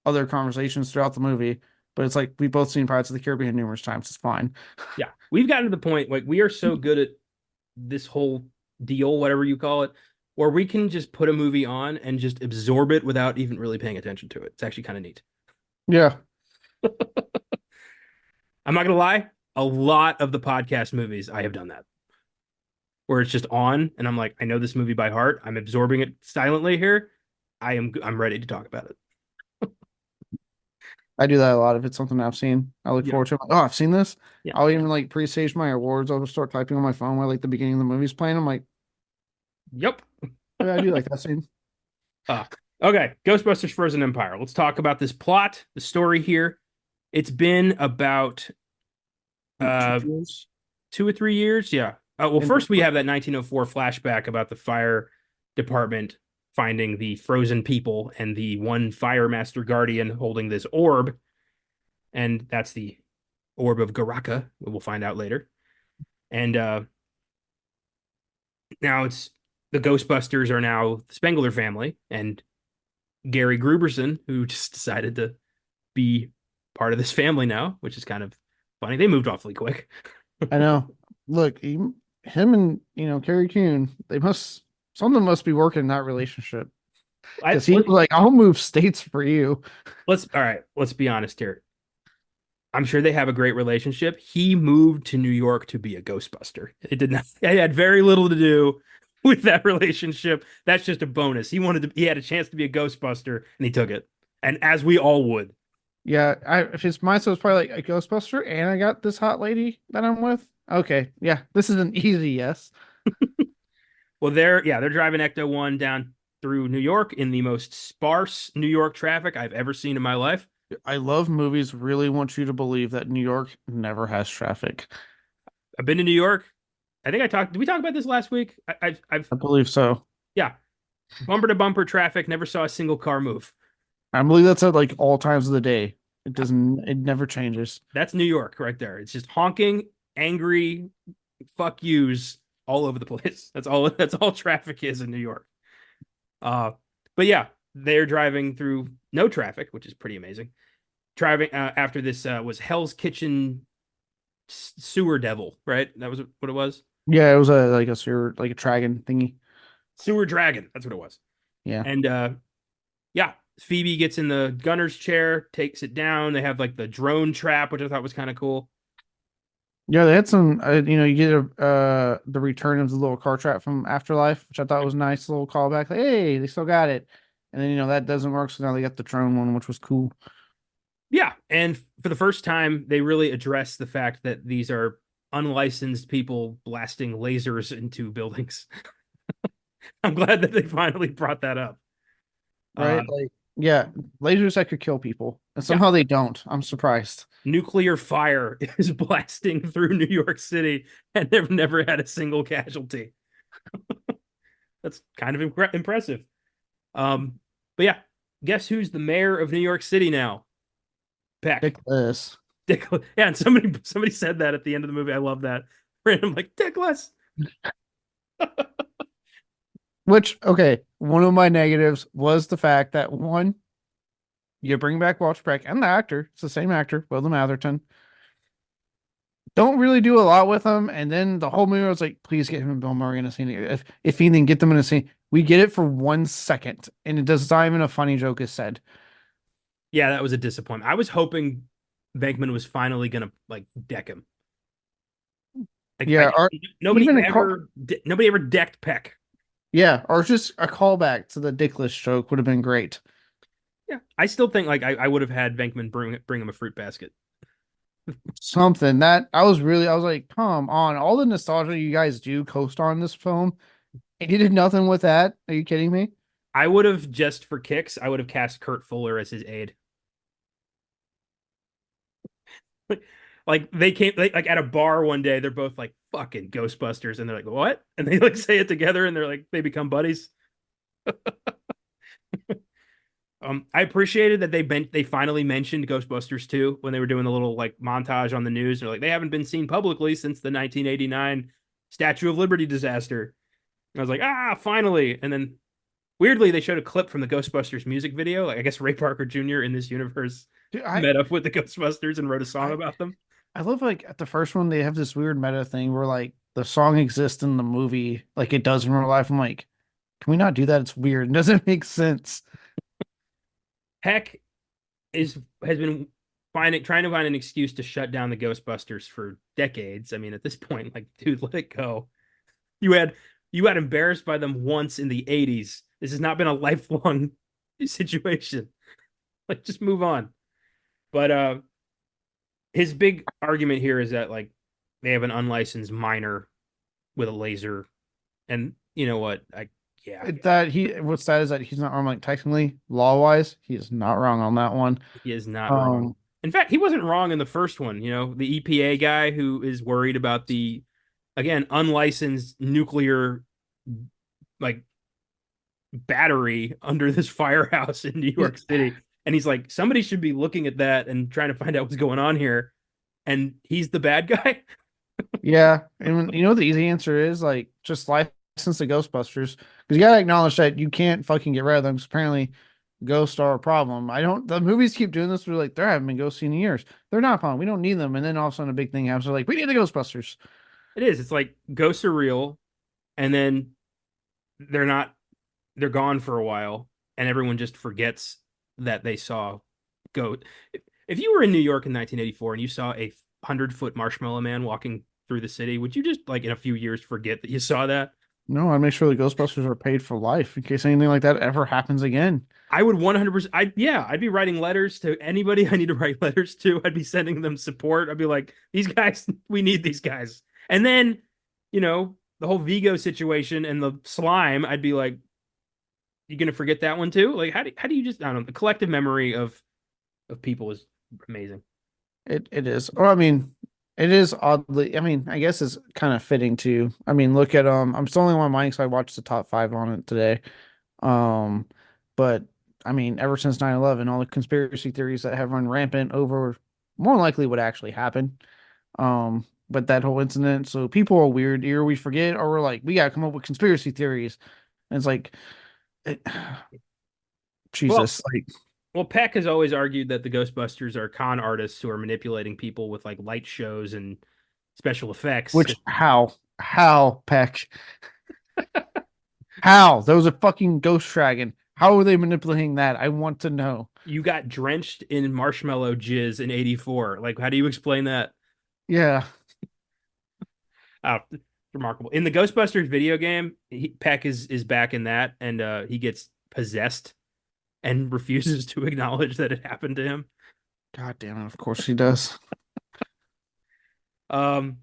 other conversations throughout the movie. But it's like we've both seen Pirates of the Caribbean numerous times. It's fine. Yeah, we've gotten to the point like we are so good at this whole deal, whatever you call it, where we can just put a movie on and just absorb it without even really paying attention to it. It's actually kind of neat. Yeah. I'm not gonna lie, a lot of the podcast movies I have done that where it's just on and I'm like, I know this movie by heart. I'm absorbing it silently here. I'm ready to talk about it. I do that a lot. If it's something I've seen, I look Yeah. forward to it. Oh, I've seen this. Yeah. I'll even like presage my awards. I'll just start typing on my phone while like the beginning of the movie's playing. I'm like, Yep. oh, yeah, I do like that scene. Uh, okay. Ghostbusters Frozen Empire. Let's talk about this plot, the story here. It's been about Like, two uh years. 2 or 3 years. Yeah. Well, And first we have that 1904 flashback about the fire department finding the frozen people and the one fire master guardian holding this orb, and that's the orb of Garaka. We'll find out later. And now it's the Ghostbusters are now the Spengler family and Gary Gruberson, who just decided to be part of this family now, which is kind of funny. They moved awfully quick. I know. Look, him and Carrie Coon, they must something must be working in that relationship I, because he was like, "I'll move states for you." let's all right. Let's be honest here. I'm sure they have a great relationship. He moved to New York to be a Ghostbuster. It did not. It had very little to do with that relationship. That's just a bonus. He wanted to. He had a chance to be a Ghostbuster, and he took it. And as we all would. Yeah, if it's mine, so it's probably like a Ghostbuster, and I got this hot lady that I'm with. Okay, yeah, this is an easy yes. Well, they're driving Ecto One down through New York in the most sparse New York traffic I've ever seen in my life. I love movies. Really want you to believe that New York never has traffic. I've been to New York. I think I talked. Did we talk about this last week? I've I believe so. yeah, bumper to bumper traffic. Never saw a single car move. I believe that's at like all times of the day. It doesn't. It never changes. That's New York right there. It's just honking, angry, fuck yous all over the place. That's all. That's all traffic is in New York. Uh, but yeah, they're driving through no traffic, which is pretty amazing. Driving after this was Hell's Kitchen Sewer Devil, right? That was what it was. Yeah, it was a like a sewer, like a dragon thingy. Sewer Dragon. That's what it was. Yeah. And yeah, Phoebe gets in the gunner's chair, takes it down. They have like the drone trap, which I thought was kind of cool. Yeah, they had some. You get the return of the little car trap from Afterlife, which I thought was a nice little callback. Like, hey, they still got it, and then that doesn't work, so now they got the drone one, which was cool. Yeah, and for the first time, they really address the fact that these are unlicensed people blasting lasers into buildings. I'm glad that they finally brought that up. Uh, Right? Like, yeah, lasers that could kill people, and yeah, somehow they don't. I'm surprised. nuclear fire is blasting through New York City, and they've never had a single casualty. That's kind of impressive. Um, but yeah, guess who's the mayor of New York City now? Peck. Ridiculous. Dickless. Yeah, and somebody said that at the end of the movie. I love that. Random like Dickless. Which, okay, one of my negatives was the fact that one, you bring back Walter Peck and the actor, it's the same actor, William Atherton. Don't really do a lot with him, and then the whole movie was like, please get him and Bill Murray in a scene. If anything, get them in a scene. We get it for 1 second, and it does not even a funny joke is said. Yeah, that was a disappointment. I was hoping Venkman was finally gonna like deck him. Like Yeah, or nobody even nobody ever decked Peck. or just a callback to the Dickless joke would have been great. Yeah, I still think like I would have had Venkman bring him a fruit basket. Something that I was like, come on, all the nostalgia you guys do co-star in this film, and you did nothing with that. Are you kidding me? I would have just for kicks. I would have cast Kurt Fuller as his aide. Like they came like at a bar one day. They're both like fucking Ghostbusters, and they're like what? And they like say it together, and they're like they become buddies. I appreciated that they finally mentioned Ghostbusters 2 when they were doing the little like montage on the news. They're like they haven't been seen publicly since the 1989 Statue of Liberty disaster. And I was like, finally. And then weirdly, they showed a clip from the Ghostbusters music video. Like I guess Ray Parker Jr. in this universe Dude, met up with the Ghostbusters and wrote a song I, about them. I love like at the first one they have this weird meta thing where like the song exists in the movie like it does in real life. I'm like, can we not do that? It's weird. It doesn't make sense. Heck has been trying to find an excuse to shut down the Ghostbusters for decades. I mean, at this point, like, dude, let it go. You had you got embarrassed by them once in the 80s. This has not been a lifelong situation. Like, just move on. But his big argument here is that like they have an unlicensed minor with a laser, and you know what? Yeah, That he what's that is that he's not wrong. Like technically, law wise, he is not wrong on that one. he is not wrong. Um, In fact, he wasn't wrong in the first one. You know, the EPA guy who is worried about the again unlicensed nuclear like battery under this firehouse in New yeah, York City. And he's like, somebody should be looking at that and trying to find out what's going on here. And he's the bad guy. yeah. And you know what the easy answer is like just license the Ghostbusters because you gotta acknowledge that you can't fucking get rid of them. Because apparently, ghosts are a problem. I don't. The movies keep doing this. We're like, there haven't been ghosts in years. They're not a problem. We don't need them. And then all of a sudden, a big thing happens. They're like, we need the Ghostbusters. It is. It's like ghosts are real, and then they're not. They're gone for a while, and everyone just forgets that they saw ghost. If you were in New York in 1984 and you saw a 100-foot marshmallow man walking through the city, would you just like in a few years forget that you saw that? No, I make sure the Ghostbusters are paid for life in case anything like that ever happens again. I would 100%. I'd be writing letters to anybody I need to write letters to. I'd be sending them support. I'd be like, these guys, we need these guys. And then, the whole Vigo situation and the slime, I'd be like, you gonna forget that one too? Like, how do you just? I don't know. The collective memory of people is amazing. It is. Or I mean, it is oddly. I mean, I guess it's kind of fitting too. I mean, look at I'm still only on mine because I watched the top five on it today. Um, but I mean, ever since 9/11, all the conspiracy theories that have run rampant over more than likely what actually happened. But that whole incident, so people are weird. Either we forget or we're like, we gotta come up with conspiracy theories. And it's like, it, Well, Jesus, like, well, Peck has always argued that the Ghostbusters are con artists who are manipulating people with like light shows and special effects. which how Peck, how there was a fucking ghost dragon. How are they manipulating that? I want to know. You got drenched in marshmallow jizz in '84. Like, how do you explain that? Yeah. It's remarkable. In the Ghostbusters video game, Peck is back in that, and he gets possessed and refuses to acknowledge that it happened to him. God damn it! Of course she does. Um,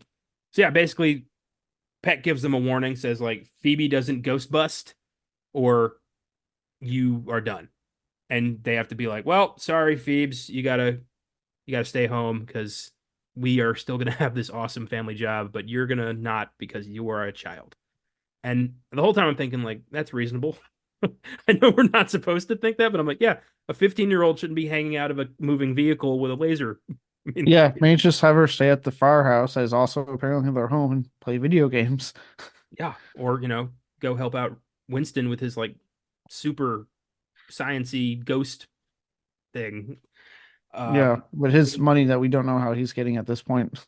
so yeah, basically, Peck gives them a warning, says like Phoebe doesn't ghost bust, or you are done, and they have to be like, well, sorry, Phoebes, you gotta stay home because we are still gonna have this awesome family job, but you're gonna not because you are a child. And the whole time I'm thinking like that's reasonable. I know we're not supposed to think that, but I'm like, yeah, a 15-year-old shouldn't be hanging out of a moving vehicle with a laser. I mean, Yeah, may just have her stay at the firehouse, as also apparently their home, and play video games. yeah, or go help out Winston with his like super sciency ghost thing. Uh, Yeah, but his money that we don't know how he's getting at this point.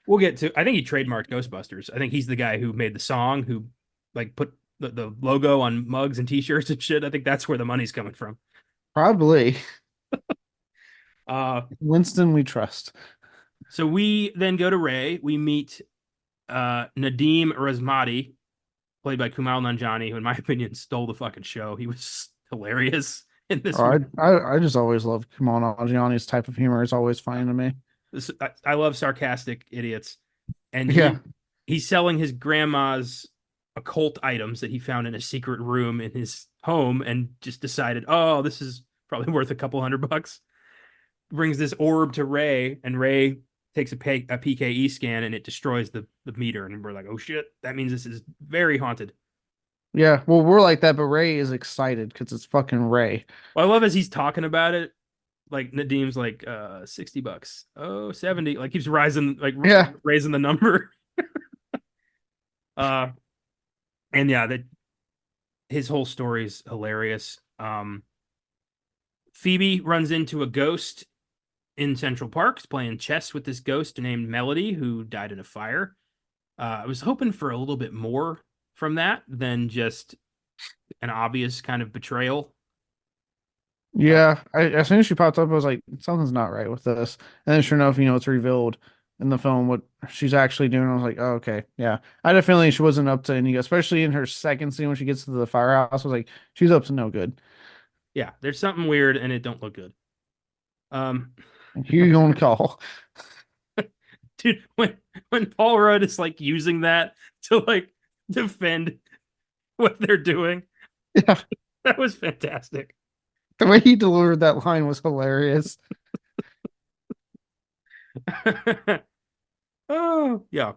we'll get to. I think he trademarked Ghostbusters. I think he's the guy who made the song, who like put the logo on mugs and T-shirts and shit. I think that's where the money's coming from. Probably. Uh, Winston, we trust. so we then go to Ray. We meet Nadim Razmati, played by Kumail Nanjiani, who, in my opinion, stole the fucking show. He was hilarious in this Oh, movie. I just always love Kimono Gianni's type of humor. Is always funny to me. I love sarcastic idiots, and Yeah, he's selling his grandma's occult items that he found in a secret room in his home, and just decided, oh, this is probably worth a couple $100. Brings this orb to Ray, and Ray takes a PKE scan, and it destroys the meter. And we're like, oh shit, that means this is very haunted. yeah. Well, we're like that, but Ray is excited because it's fucking Ray. Well, I love as he's talking about it, like Nadim's like $60. Oh, 70. Like keeps rising, like Yeah, raising the number. Uh and yeah, that his whole story is hilarious. Phoebe runs into a ghost in Central Park, playing chess with this ghost named Melody, who died in a fire. I was hoping for a little bit more from that than just an obvious kind of betrayal. Uh, yeah. As soon as she popped up, I was like, something's not right with this. And then, sure enough, it's revealed in the film what she's actually doing. I was like, oh, okay, yeah. I had a feeling she wasn't up to any, especially in her second scene when she gets to the firehouse. I was like, she's up to no good. yeah, there's something weird and it don't look good. Um, And who you gonna call? dude, when Paul Rudd is like using that to like defend what they're doing, Yeah, that was fantastic. the way he delivered that line was hilarious. Oh yeah.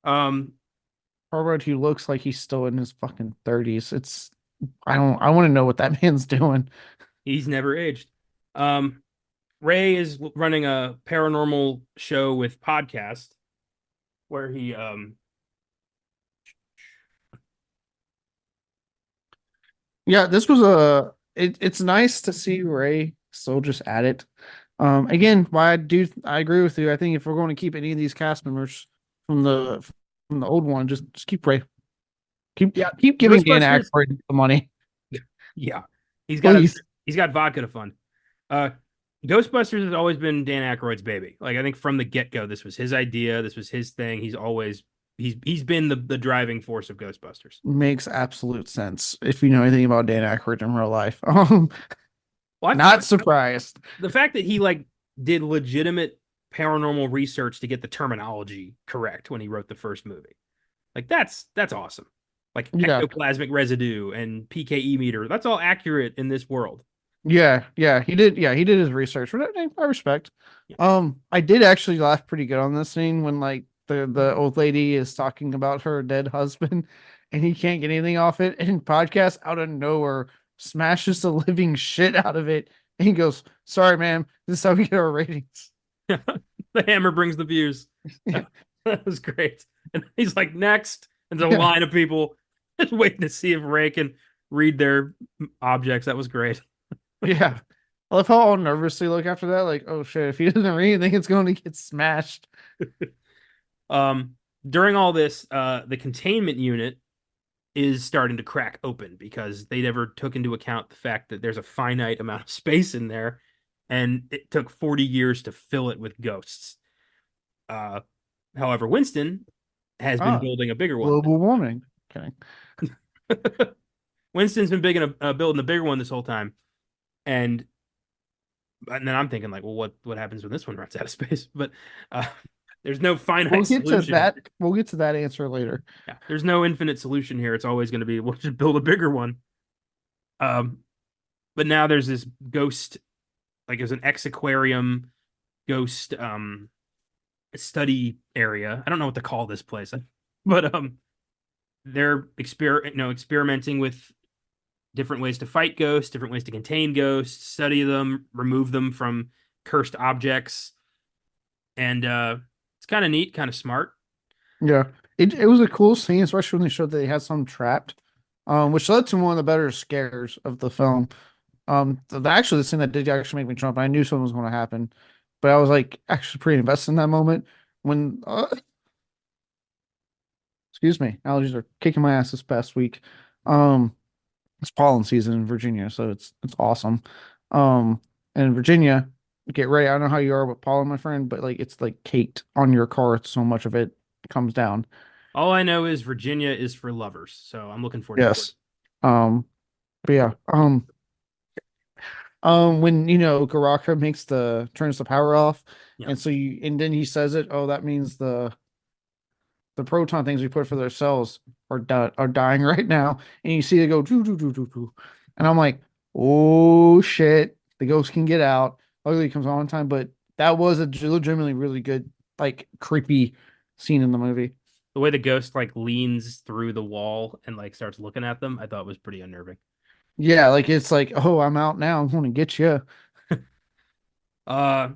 Um, Harvard, he looks like he's still in his fucking 30s. I want to know what that man's doing. he's never aged. Um, Ray is running a paranormal show with podcast where he Yeah, this was it's nice to see Ray still just at it. Again, why I agree with you. I think if we're going to keep any of these cast members from the old one, just keep Ray. yeah, Keep giving Dan Ghostbusters. Aykroyd the money, Yeah, he's got a please. he's got vodka to fund. Uh, Ghostbusters has always been Dan Aykroyd's baby. Like I think from the get go, this was his idea. This was his thing. He's been the driving force of Ghostbusters. Makes absolute sense if you know anything about Dan Aykroyd in real life. Well, Not surprised. the fact that he like did legitimate paranormal research to get the terminology correct when he wrote the first movie, like that's awesome. Like Yeah, ectoplasmic residue and PKE meter, that's all accurate in this world. yeah, he did. Yeah, he did his research. I respect. Yeah. I did actually laugh pretty good on this scene when like the old lady is talking about her dead husband, and he can't get anything off it, and podcast out of nowhere smashes the living shit out of it, and he goes, "Sorry, ma'am, this is how we get our ratings." The hammer brings the views. That was great. And he's like, next. And there's a Yeah, line of people just waiting to see if Ray can read their objects. That was great. yeah. I love how all nervous they look after that. Like, oh shit, if he doesn't read anything, it's going to get smashed. Um, during all this, the containment unit is starting to crack open because they never took into account the fact that there's a finite amount of space in there, and it took 40 years to fill it with ghosts. Uh, However, Winston has been Ah, building a bigger one. global warming. Okay. Winston's been building a bigger one this whole time, and then I'm thinking like, well, what happens when this one runs out of space? But uh, there's no We'll finite get to solution. that. We'll get to that answer later. Yeah, there's no infinite solution here. It's always going to be we'll just build a bigger one. Um, but now there's this ghost, like there's an ex aquarium ghost study area. I don't know what to call this place, but they're experimenting with different ways to fight ghosts, different ways to contain ghosts, study them, remove them from cursed objects, and it's kind of neat, kind of smart. Yeah, it was a cool scene, especially when they showed that they had some trapped, which led to one of the better scares of the film. Actually, the scene that did actually make me jump. I knew something was going to happen, but I was like actually pretty invested in that moment when. Excuse me, allergies are kicking my ass this past week. Um, it's pollen season in Virginia, so it's awesome. And in Virginia, get ready. I don't know how you are with pollen, my friend, but like it's like caked on your car. So much of it comes down. All I know is Virginia is for lovers, so I'm looking forward to Florida. Yes. But yeah. When Garaka turns the power off, Yeah. and then he says it. Oh, that means the proton things we put for their cells are dying right now, and you see it go doo doo doo doo doo, and I'm like, oh shit, the ghost can get out. Ugly comes on time, but that was a legitimately really good, like creepy scene in the movie. The way the ghost like leans through the wall and like starts looking at them, I thought was pretty unnerving. Yeah, like it's like, oh, I'm out now. I'm going to get you. Uh,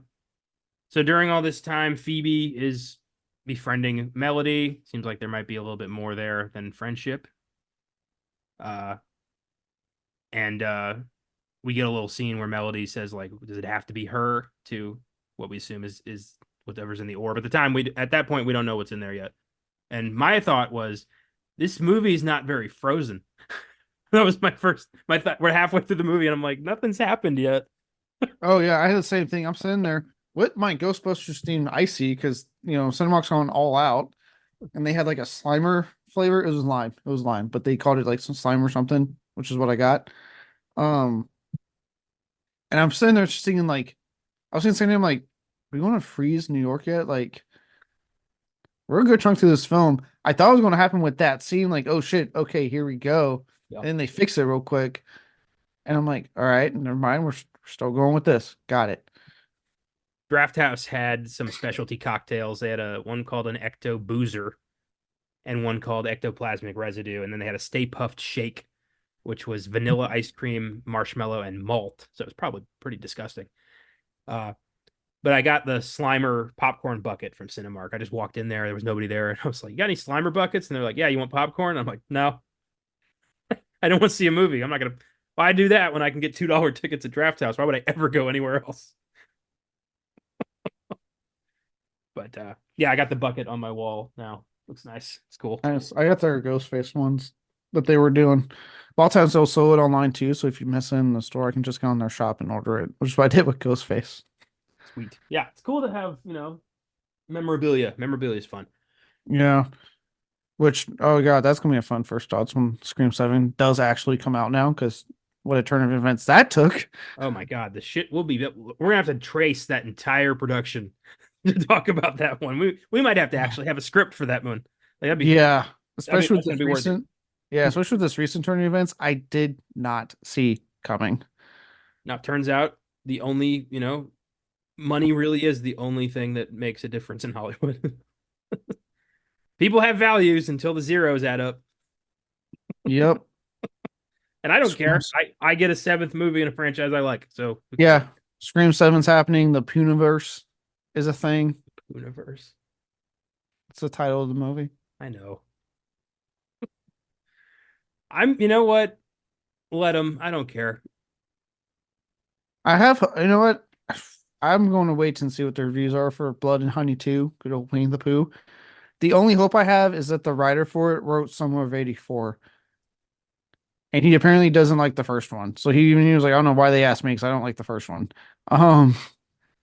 so during all this time, Phoebe is befriending Melody. Seems like there might be a little bit more there than friendship. Uh, and we get a little scene where Melody says like, "Does it have to be her?" To what we assume is whatever's in the orb. At that point we don't know what's in there yet. And my thought was, this movie is not very Frozen. That was my thought. We're halfway through the movie and I'm like, nothing's happened yet. Oh yeah, I had the same thing. I'm sitting there with my Ghostbusters themed icy because Cinemark's on all out, and they had like a Slimer flavor. It was lime. It was lime, but they called it like some slime or something, which is what I got. Um, and I'm sitting there just thinking like, I was saying to him like, we want to freeze New York yet? Like, we're a good chunk through this film. I thought it was going to happen with that scene. Like, oh shit, okay, here we go. Yeah. And then they fix it real quick, and I'm like, all right, never mind. We're still going with this. Got it. Draft House had some specialty cocktails. They had one called an Ecto Boozer and one called Ectoplasmic Residue, and then they had a Stay Puffed Shake, which was vanilla ice cream, marshmallow, and malt. So it was probably pretty disgusting. Uh, but I got the Slimer popcorn bucket from Cinemark. I just walked in there. There was nobody there. And I was like, you got any Slimer buckets? And they're like, yeah, you want popcorn? I'm like, no, I don't want to see a movie. I'm not going to. Why do that when I can get $2 tickets at Draft House? Why would I ever go anywhere else? But yeah, I got the bucket on my wall now. Looks nice. It's cool. I got their Ghostface ones that they were doing. A lot of times they'll sell it online too. So if you miss it in the store, I can just go on their shop and order it, which is what I did with Ghostface. Sweet. Yeah, it's cool to have, memorabilia. Memorabilia is fun. Yeah. Which, oh god, that's gonna be a fun first thoughts when Scream 7 does actually come out now, because what a turn of events that took. Oh my God, the shit will be. We're gonna have to trace that entire production to talk about that one. We might have to actually have a script for that one. Like, Yeah. Especially with that's gonna this be worth it. recent Yeah, especially with this recent turn of events, I did not see coming. Now, it turns out the only, money really is the only thing that makes a difference in Hollywood. People have values until the zeros add up. Yep. And I don't care. I get a seventh movie in a franchise I like. So who cares? Yeah. Scream 7's happening. The Puniverse is a thing. Universe. It's the title of the movie. I know. You know what? Let them. I don't care. You know what? I'm going to wait and see what the reviews are for Blood and Honey 2. Good old Winnie the Pooh. The only hope I have is that the writer for it wrote Summer of '84. And he apparently doesn't like the first one. So he was like, I don't know why they asked me because I don't like the first one. Um,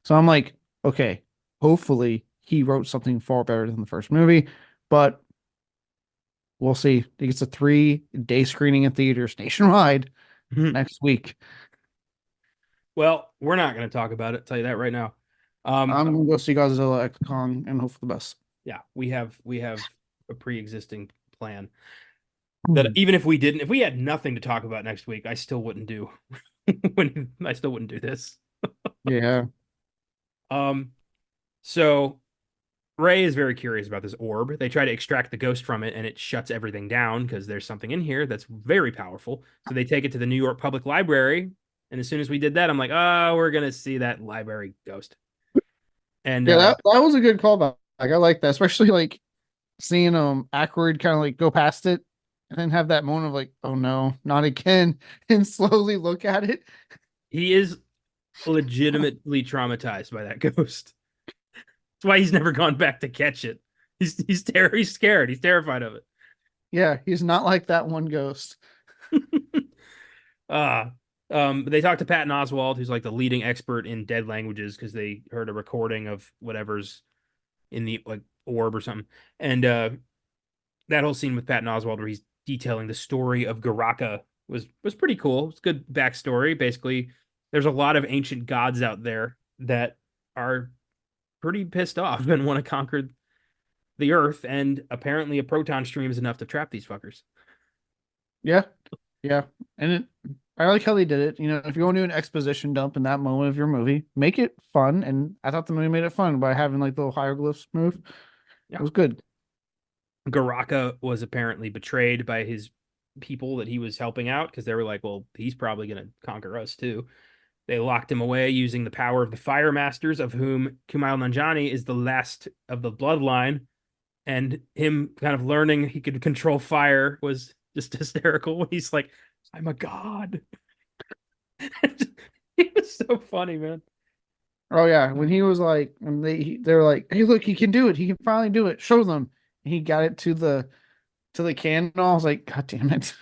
so I'm like, okay, hopefully he wrote something far better than the first movie. But we'll see. It gets a 3-day screening in theaters nationwide next week. Well, we're not going to talk about it. Tell you that right now. Um, I'm gonna go see Godzilla X Kong and hope for the best. yeah, we have a pre-existing plan that Hmm. even if we didn't, if we had nothing to talk about next week, I still wouldn't do. When I still wouldn't do this. Yeah. Um, so Ray is very curious about this orb. They try to extract the ghost from it, and it shuts everything down because there's something in here that's very powerful. So they take it to the New York Public Library, and as soon as we did that, I'm like, oh, we're gonna see that library ghost. And Yeah, that was a good callback. Like I like that, especially like seeing Ackroyd kind of like go past it and then have that moment of like, oh no, not again, and slowly look at it. he is legitimately traumatized by that ghost. That's why he's never gone back to catch it. He's scared. He's terrified of Yeah, he's not like that one ghost. it. uh they talked to Patton Oswalt, who's like the leading expert in dead languages, because they heard a recording of whatever's in the like orb or something. And that whole scene with Patton Oswalt where he's detailing the story of Garaka was pretty cool. It's good backstory. Basically, there's a lot of ancient gods out there that are pretty pissed off and want to conquer the Earth, and apparently a proton stream is enough to trap these fuckers. Yeah, yeah, and I like how they did it. You know, if you're going to do an exposition dump in that moment of your movie, make it fun. And I thought the movie made it fun by having like the little hieroglyphs move. It Yeah. was good. Garaka was apparently betrayed by his people that he was helping out because they were like, well, he's probably going to conquer us too. They locked him away using the power of the Fire Masters, of whom Kumail Nanjiani is the last of the bloodline. And him kind of learning he could control fire was just hysterical when he's like, I'm a god. It was so funny, man. Oh yeah, when he was like, and they were like, "Hey, look, he can do it. He can finally do it. Show them." And he got it to the can, and I was like, "God damn it!"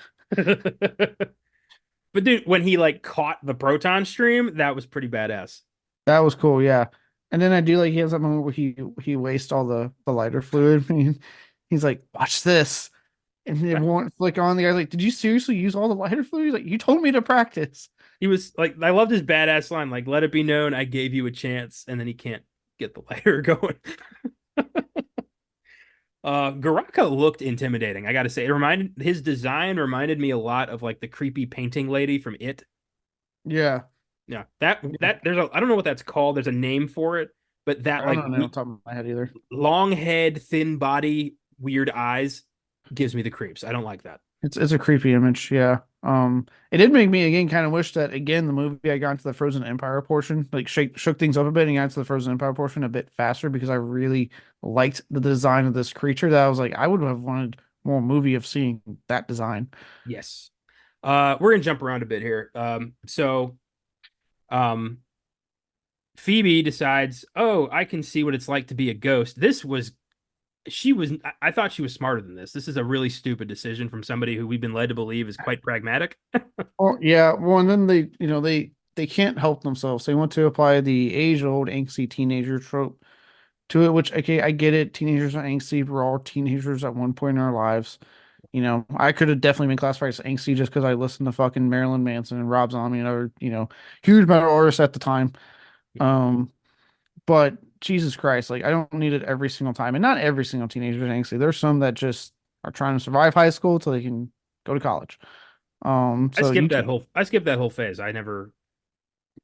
But dude, when he like caught the proton stream, that was pretty badass. That was cool. Yeah, and then I do like he has that moment where he wastes all the lighter fluid. And he's like, "Watch this," and it won't flick on. The guy's like, "Did you seriously use all the lighter fluid?" He's like, "You told me to practice." He was like, I loved his badass line, like, let it be known I gave you a chance, and then he can't get the lighter going. Garaka looked intimidating. I gotta say, his design reminded me a lot of like the creepy painting lady from It. Yeah, Yeah, that there's a I don't know what that's called. There's a name for it, but that I don't like know the name on top of my head either. long head, thin body, weird eyes gives me the creeps. I don't like that. It's a creepy image, yeah. It did make me again kind of wish that again the movie I got into the Frozen Empire portion, like shook things up a bit and got into the Frozen Empire portion a bit faster because I really liked the design of this creature that I was like I would have wanted more movie of seeing that design. Yes. We're gonna jump around a bit here. Um, Phoebe decides, oh, I can see what it's like to be a ghost. She was, I thought she was smarter than this. This is a really stupid decision from somebody who we've been led to believe is quite pragmatic. Oh yeah, well and then they can't help themselves. They want to apply the age-old angsty teenager trope to it, which okay, I get it. Teenagers are angsty. We're all teenagers at one point in our lives. You know, I could have definitely been classified as angsty just because I listened to fucking Marilyn Manson and Rob Zombie and other, huge metal artists at the time. Yeah. Um, but Jesus Christ, like I don't need it every single time. And not every single teenager is angsty. There's some that just are trying to survive high school so they can go to college. So you can't. I skipped that whole phase.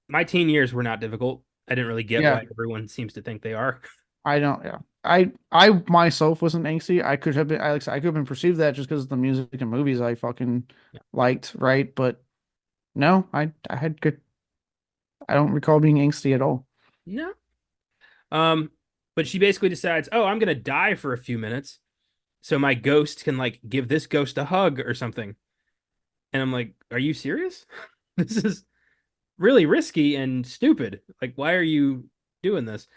My teen years were not difficult. I didn't really get Yeah, why everyone seems to think they are. I don't. Yeah, I myself wasn't angsty. I could have been. I like I said, I could have been perceived that just because of the music and movies I fucking Yeah. liked, right? But no, I had good. I don't recall being angsty at all. No. Um, but she basically decides, oh, I'm gonna die for a few minutes, so my ghost can like give this ghost a hug or something. And I'm like, are you serious? This is really risky and stupid. Like, why are you doing this?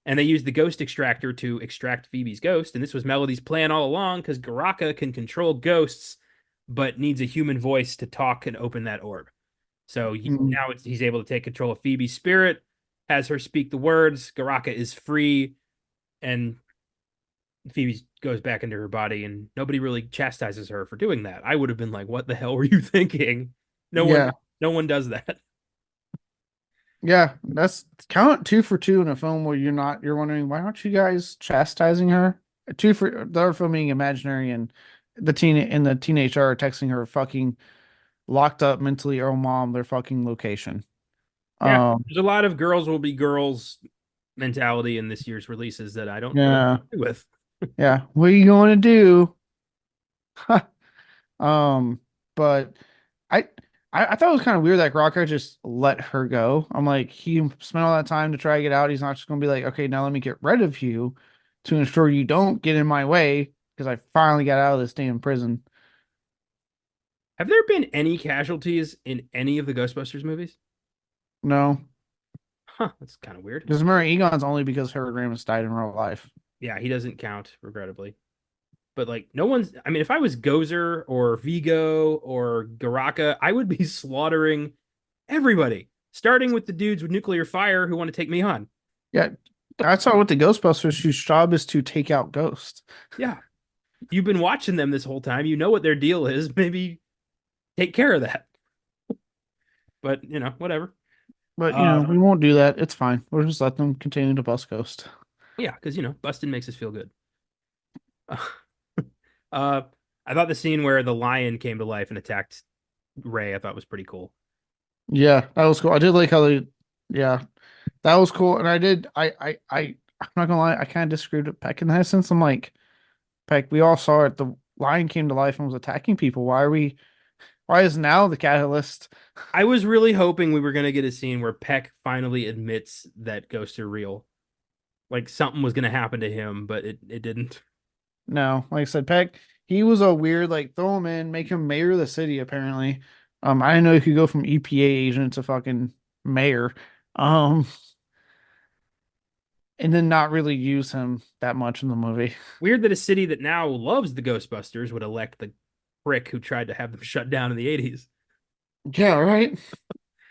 And they use the ghost extractor to extract Phoebe's ghost. And this was Melody's plan all along because Garaka can control ghosts, but needs a human voice to talk and open that orb. So Mm. now he's able to take control of Phoebe's spirit, has her speak the words. Garaka is free, and Phoebe goes back into her body, and nobody really chastises her for doing that. I would have been like, "What the hell were you thinking?" No one, Yeah. no one does that. Yeah, that's count two for two in a film where you're wondering why aren't you guys chastising her? Two for the other film being imaginary and the teenager are texting her fucking locked up mentally ill mom their fucking location. Yeah, Um there's a lot of girls will be girls mentality in this year's releases that I don't really yeah, agree with. yeah. What are you going to do? Um, but I I thought it was kind of weird that Rocker just let her go. I'm like, he spent all that time to try to get out. He's not just gonna be like, okay, now let me get rid of you to ensure you don't get in my way because I finally got out of this damn prison. Have there been any casualties in any of the Ghostbusters movies? No, Huh, that's kind of weird. because remember, Egon's only because Harold Ramis died in real life. Yeah, he doesn't count, regrettably. But like, no one's. I mean, if I was Gozer or Vigo or Garaka, I would be slaughtering everybody, starting with the dudes with nuclear fire who want to take me on. Yeah, I saw with the Ghostbusters, whose job is to take out ghosts. Yeah, you've been watching them this whole time. You know what their deal is. Maybe take care of that. But whatever. But Uh, we won't do that. It's fine. We'll just let them continue to bust ghost. yeah, because busting makes us feel good. Uh, I thought the scene where the lion came to life and attacked Ray, I thought was pretty cool. Yeah, that was cool. I did like how they, yeah, that was cool. And I did, I'm not gonna lie, I kind of disagreed with Peck in that sense. I'm like, Peck, we all saw it. The lion came to life and was attacking people. Why is now the catalyst? I was really hoping we were gonna get a scene where Peck finally admits that ghosts are real. Like something was gonna happen to him, but it didn't. No, like I said, Peck, he was a weird, like, throw him in, make him mayor of the city, apparently. I didn't know he could go from EPA agent to fucking mayor. Um, and then not really use him that much in the movie. Weird that a city that now loves the Ghostbusters would elect the prick who tried to have them shut down in the 80s. Yeah, right.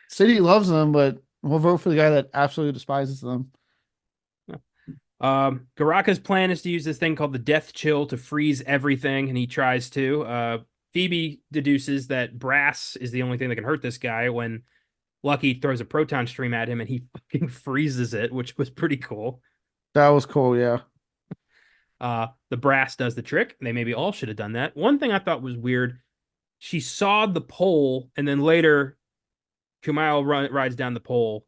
City loves them, but we'll vote for the guy that absolutely despises them. Garaka's plan is to use this thing called the death chill to freeze everything, and he tries to. Phoebe deduces that brass is the only thing that can hurt this guy when Lucky throws a proton stream at him and he fucking freezes it, which was pretty cool. That was cool, yeah. The brass does the trick. They maybe all should have done that. One thing I thought was weird, she sawed the pole, and then later Kumail rides down the pole.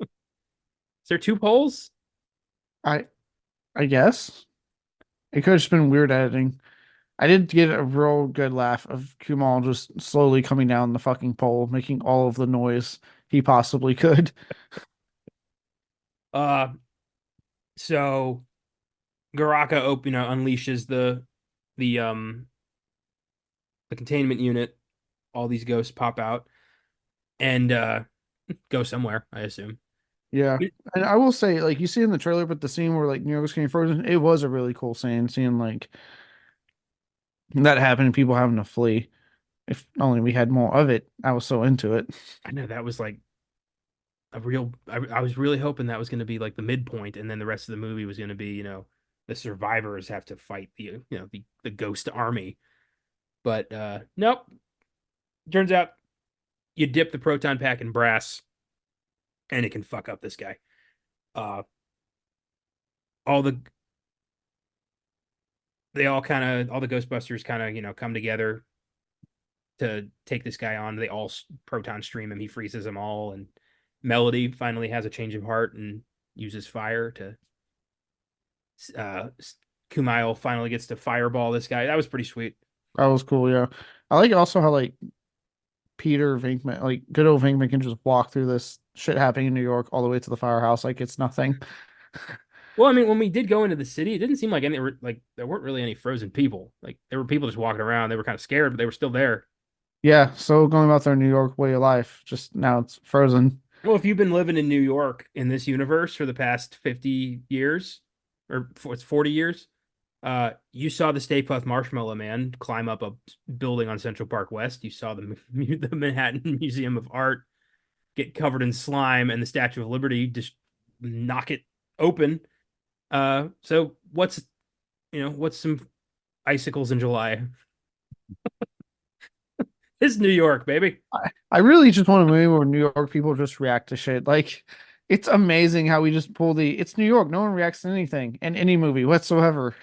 Is there two poles? I I guess. It could have just been weird editing. I did get a real good laugh of Kumal just slowly coming down the fucking pole, making all of the noise he possibly could. Uh, so Garaka unleashes the the containment unit. All these ghosts pop out and go somewhere, I assume. Yeah. And I will say, like you see in the trailer, but the scene where like New York's getting frozen, it was a really cool scene, seeing like that happen and people having to flee. If only we had more of it. I was so into it. I know that was like a real. I was really hoping that was going to be like the midpoint, and then the rest of the movie was going to be, the survivors have to fight the ghost army. But nope. Turns out you dip the proton pack in brass, and it can fuck up this guy. Uh, all the all the Ghostbusters kind of come together to take this guy on. They all proton stream him. He freezes them all, and Melody finally has a change of heart and uses fire to. Uh, Kumail finally gets to fireball this guy. That was pretty sweet. That was cool, yeah. I like also how like Peter Venkman, like good old Venkman can just walk through this shit happening in New York all the way to the firehouse like it's nothing. Well, I mean, when we did go into the city, it didn't seem like there weren't really any frozen people. Like there were people just walking around. They were kind of scared, but they were still there. Yeah, so going about their New York way of life, just now it's frozen. Well, if you've been living in New York in this universe for the past 50 years, or it's 40 years, you saw the Stay Puft Marshmallow Man climb up a building on Central Park West. You saw the Manhattan Museum of Art get covered in slime, and the Statue of Liberty just knock it open. So what's some icicles in July? It's New York, baby. I really just want a movie where New York people just react to shit. Like, it's amazing how we just pull it's New York. No one reacts to anything in any movie whatsoever.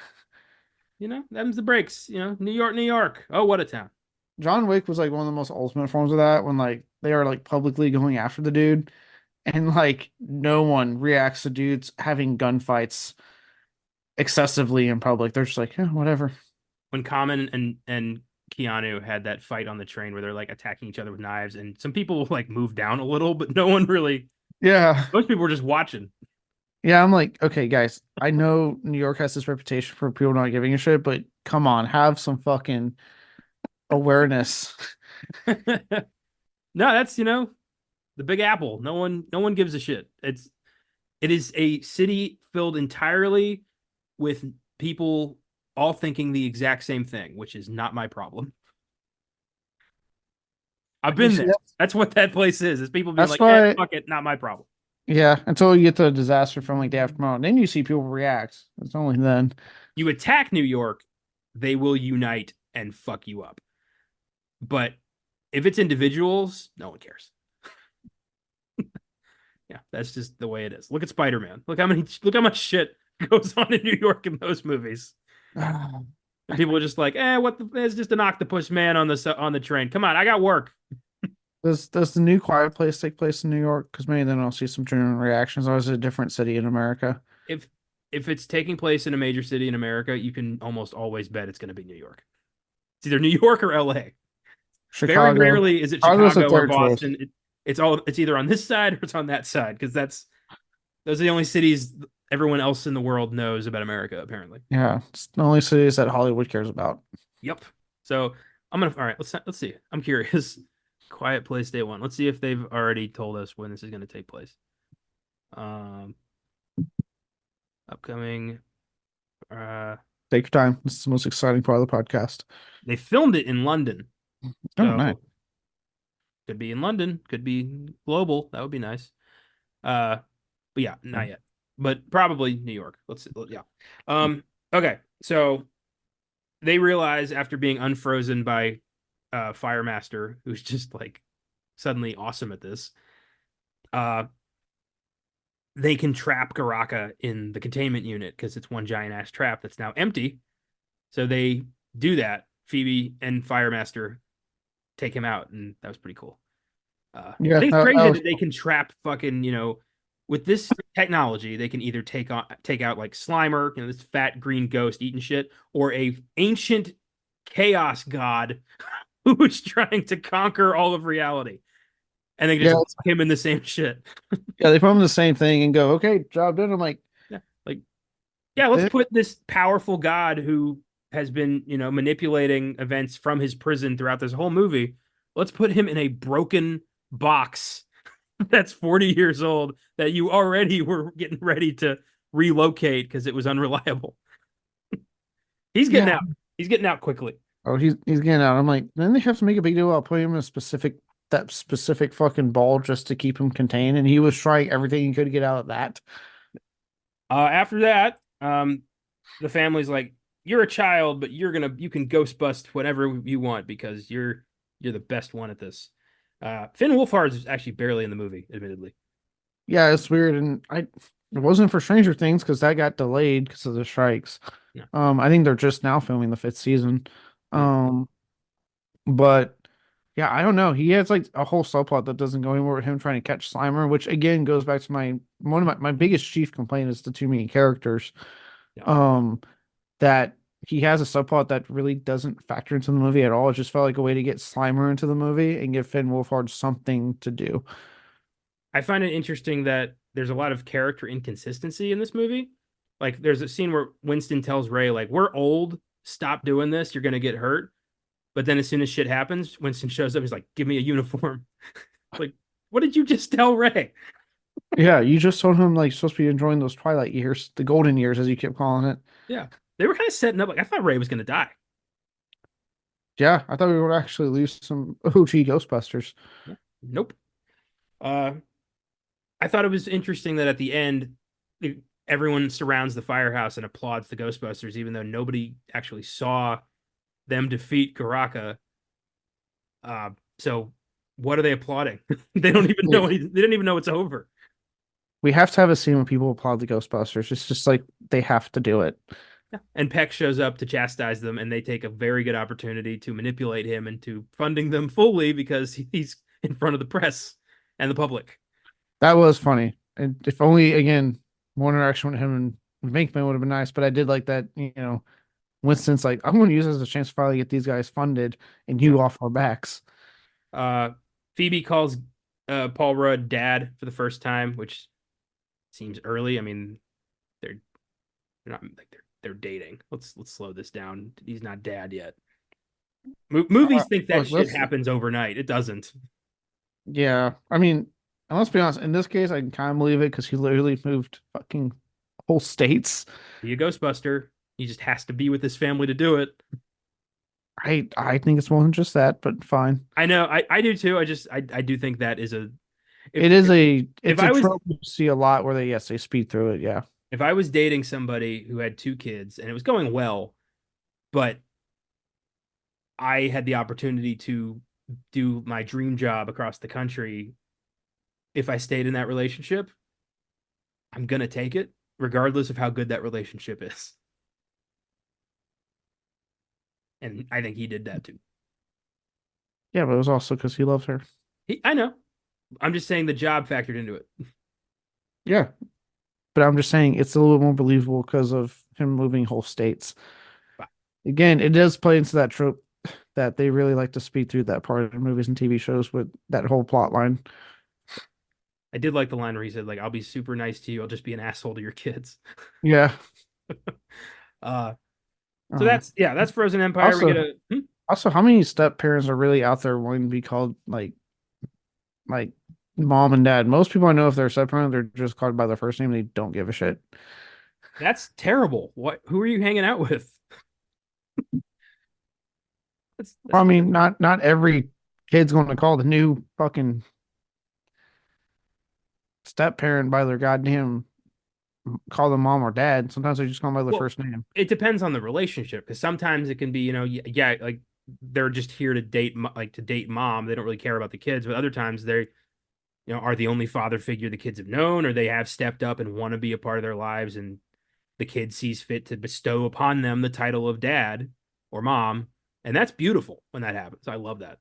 Them's the breaks. New York, New York. Oh, what a town. John Wick was like one of the most ultimate forms of that when like they are like publicly going after the dude and like no one reacts to dudes having gunfights excessively in public. They're just like, yeah, whatever. When Common and Keanu had that fight on the train where they're like attacking each other with knives, and some people like moved down a little, but no one really. Yeah. Most people were just watching. Yeah, I'm like, okay, guys, I know New York has this reputation for people not giving a shit, but come on, have some fucking awareness. No, that's the Big Apple. No one gives a shit. It is a city filled entirely with people all thinking the exact same thing, which is not my problem. I've You been see there. that? That's what that place is. It's people being That's like, "Eh, why, fuck it, not my problem." yeah, until you get to a disaster from like day after tomorrow, then you see people react. It's only then. You attack New York, they will unite and fuck you up. But if it's individuals, no one cares. Yeah, that's just the way it is. Look at Spider-Man. Look how much shit goes on in New York in those movies. And people are just like, it's just an octopus man on the train. Come on, I got work. Does the new Quiet Place take place in New York? Because maybe then I'll see some genuine reactions. Or is it a different city in America? If if it's taking place in a major city in America, you can almost always bet it's going to be New York. It's either New York or LA. Very Chicago. rarely is it Chicago's a Chicago or third choice. Boston. It's either on this side or it's on that side because those are the only cities everyone else in the world knows about America apparently. Yeah, it's the only cities that Hollywood cares about. Yep. So I'm gonna all right. Let's see. I'm curious. Quiet Place Day One. Let's see if they've already told us when this is going to take place. Um, Upcoming. Uh, Take your time. This is the most exciting part of the podcast. they filmed it in London, Oh, nice. so could be in London, could be global. That would be nice. Uh, but yeah, not yet. But probably New York. Let's see. Yeah. Okay. So they realize after being unfrozen by Firemaster, who's just like suddenly awesome at this, uh, they can trap Garaka in the containment unit because it's one giant ass trap that's now empty. So they do that. Phoebe and Firemaster take him out, and that was pretty cool. I Yeah, think it's that crazy was that they can trap fucking, with this technology, they can either take out like Slimer, this fat green ghost eating shit, or a ancient chaos god who is trying to conquer all of reality. And they yeah, just lock him in the same shit. yeah. They put them the same thing and go, okay, job done. I'm like, Yeah. Like, yeah, let's this, put this powerful god who has been, manipulating events from his prison throughout this whole movie. Let's put him in a broken box that's 40 years old that you already were getting ready to relocate because it was unreliable. He's getting yeah. out. He's getting out quickly. Oh, he's getting out. I'm like, then they have to make a big deal about putting him in a specific fucking ball just to keep him contained, and he was trying everything he could to get out of that. After that, the family's like, "You're a child, but you can ghost bust whatever you want because you're the best one at this." Finn Wolfhard is actually barely in the movie, admittedly. Yeah, it's weird, and it wasn't for Stranger Things because that got delayed because of the strikes. Yeah. I think they're just now filming the fifth season. Hmm. Um, but yeah, I don't know. He has like a whole subplot that doesn't go anywhere with him trying to catch Slimer, which again goes back to one of my biggest chief complaint is the too many characters. Yeah. Um, that he has a subplot that really doesn't factor into the movie at all. It just felt like a way to get Slimer into the movie and give Finn Wolfhard something to do. I find it interesting that there's a lot of character inconsistency in this movie. Like, there's a scene where Winston tells Ray, like, "We're old. Stop doing this. You're gonna get hurt." But then as soon as shit happens, Winston shows up. He's like, "Give me a uniform." Like, what did you just tell Ray? Yeah, you just told him like supposed to be enjoying those Twilight years, the golden years as you kept calling it. Yeah, they were kind of setting up. Like, I thought Ray was gonna die. Yeah, I thought we would actually lose some OG Ghostbusters. Yeah. Nope. Uh, I thought it was interesting that at the end, everyone surrounds the firehouse and applauds the Ghostbusters, even though nobody actually saw them defeat Garaka. So what are they applauding? They don't even know. They didn't even know it's over. We have to have a scene when people applaud the Ghostbusters. It's just like they have to do it. Yeah. And Peck shows up to chastise them, and they take a very good opportunity to manipulate him into funding them fully because he's in front of the press and the public. That was funny. And if only again, more interaction with him and Venkman would have been nice. But I did like that, Winston's like, I'm going to use this as a chance to finally get these guys funded and Yeah. you off our backs. Uh, Phoebe calls Paul Rudd dad for the first time, which seems early. I mean, they're not like they're dating. Let's slow this down. He's not dad yet. Movies think that Look, shit let's happens overnight. It doesn't. yeah. I mean, and let's be honest. In this case, I can kind of believe it because he literally moved fucking whole states. Be a Ghostbuster. He just has to be with his family to do it. I think it's more than just that, but fine. I know. I do too. I do think that is a if It is if it's a I was trope you see a lot where they speed through it. Yeah. if I was dating somebody who had two kids and it was going well, but I had the opportunity to do my dream job across the country, if I stayed in that relationship, I'm gonna take it, regardless of how good that relationship is. And I think he did that too. Yeah, but it was also because he loves her. I know. I'm just saying the job factored into it. Yeah. But I'm just saying it's a little more believable because of him moving whole states. Again, it does play into that trope that they really like to speed through that part of movies and TV shows with that whole plot line. I did like the line where he said, like, I'll be super nice to you. I'll just be an asshole to your kids. Yeah. uh so Uh, that's Frozen Empire. We get also, a also, how many step parents are really out there wanting to be called like mom and dad? Most people I know, if they're step parent, they're just called by their first name. They don't give a shit. that's terrible. What who are you hanging out with? That's I mean, not every kid's going to call the new fucking step parent by their goddamn call them mom or dad. Sometimes they just call them by their well, first name. it depends on the relationship because sometimes it can be, yeah, like they're just here to date, like to date mom. They don't really care about the kids, but other times they, are the only father figure the kids have known, or they have stepped up and want to be a part of their lives, and the kid sees fit to bestow upon them the title of dad or mom, and that's beautiful when that happens. I love that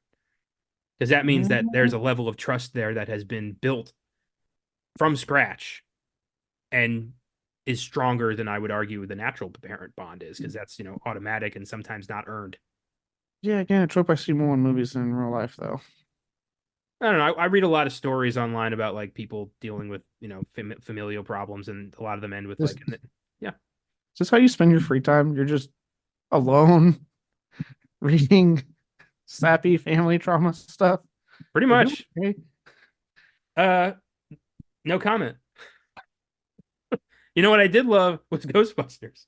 because that means that there's a level of trust there that has been built from scratch and is stronger than I would argue the natural parent bond is because that's automatic and sometimes not earned. Yeah, again, a trope I see more in movies than in real life, though. I don't know. I read a lot of stories online about like people dealing with familial problems, and a lot of them end with This, like, yeah, is this how you spend your free time? You're just alone reading sappy family trauma stuff. pretty Are you much. okay? Uh, no comment. You know what I did love was Ghostbusters.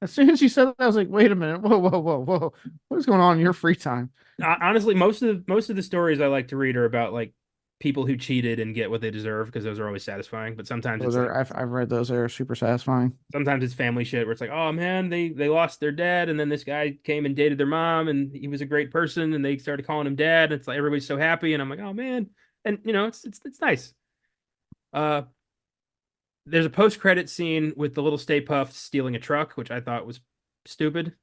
As soon as you said that, I was like, wait a minute, whoa, whoa, whoa, whoa, what's going on in your free time? Honestly, most of the stories I like to read are about like people who cheated and get what they deserve because those are always satisfying. But sometimes Those it's are like I've read those. They're super satisfying. sometimes it's family shit where it's like, oh man, they lost their dad, and then this guy came and dated their mom, and he was a great person, and they started calling him dad. And it's like everybody's so happy, and I'm like, oh man, and it's nice. Uh, there's a post credit scene with the little Stay Puft stealing a truck, which I thought was stupid.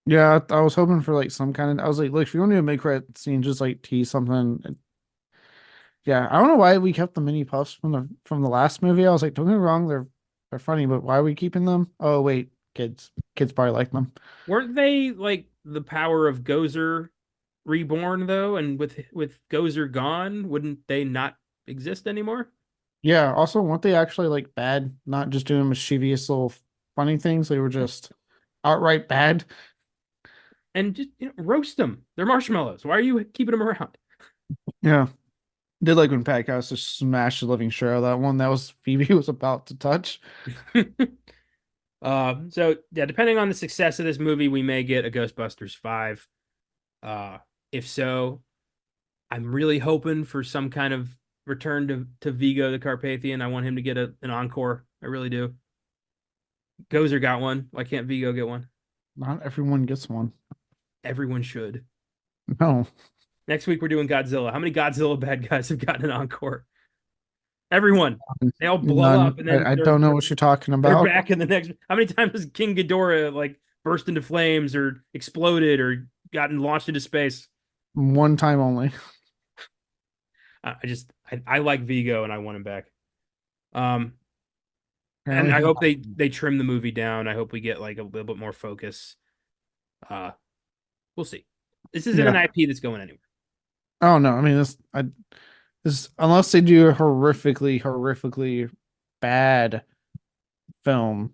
Yeah, I was hoping for like some kind of. I was like, look, if you want to do a mid credit scene, just like tease something. Yeah, I don't know why we kept the mini puffs from the last movie. I was like, don't get me wrong, they're funny, but why are we keeping them? Oh wait, kids probably like them. Weren't they like the power of Gozer reborn though? And with Gozer gone, wouldn't they not exist anymore? Yeah. Also, weren't they actually like bad? Not just doing mischievous little funny things. They were just outright bad. And just roast them. They're marshmallows. Why are you keeping them around? Yeah. Did like when Pat Cows just smashed the living shit out of that one that was Phoebe was about to touch. So yeah, depending on the success of this movie, we may get a Ghostbusters 5. Uh, if so, I'm really hoping for some kind of return to Vigo the Carpathian. I want him to get an encore. I really do. Gozer got one. Why can't Vigo get one? Not everyone gets one. Everyone should. No, Next week we're doing Godzilla. How many Godzilla bad guys have gotten an encore? Everyone. They all blow none. up and then I don't know what you're talking they're about. back in the next. How many times has King Ghidorah like burst into flames or exploded or gotten launched into space? One time only. I like Vigo and I want him back. Um, and Apparently, I he. hope they trim the movie down. I hope we get like a little bit more focus. Uh, we'll see. This isn't an Yeah. IP that's going anywhere. Oh no. I mean, this unless they do a horrifically bad film,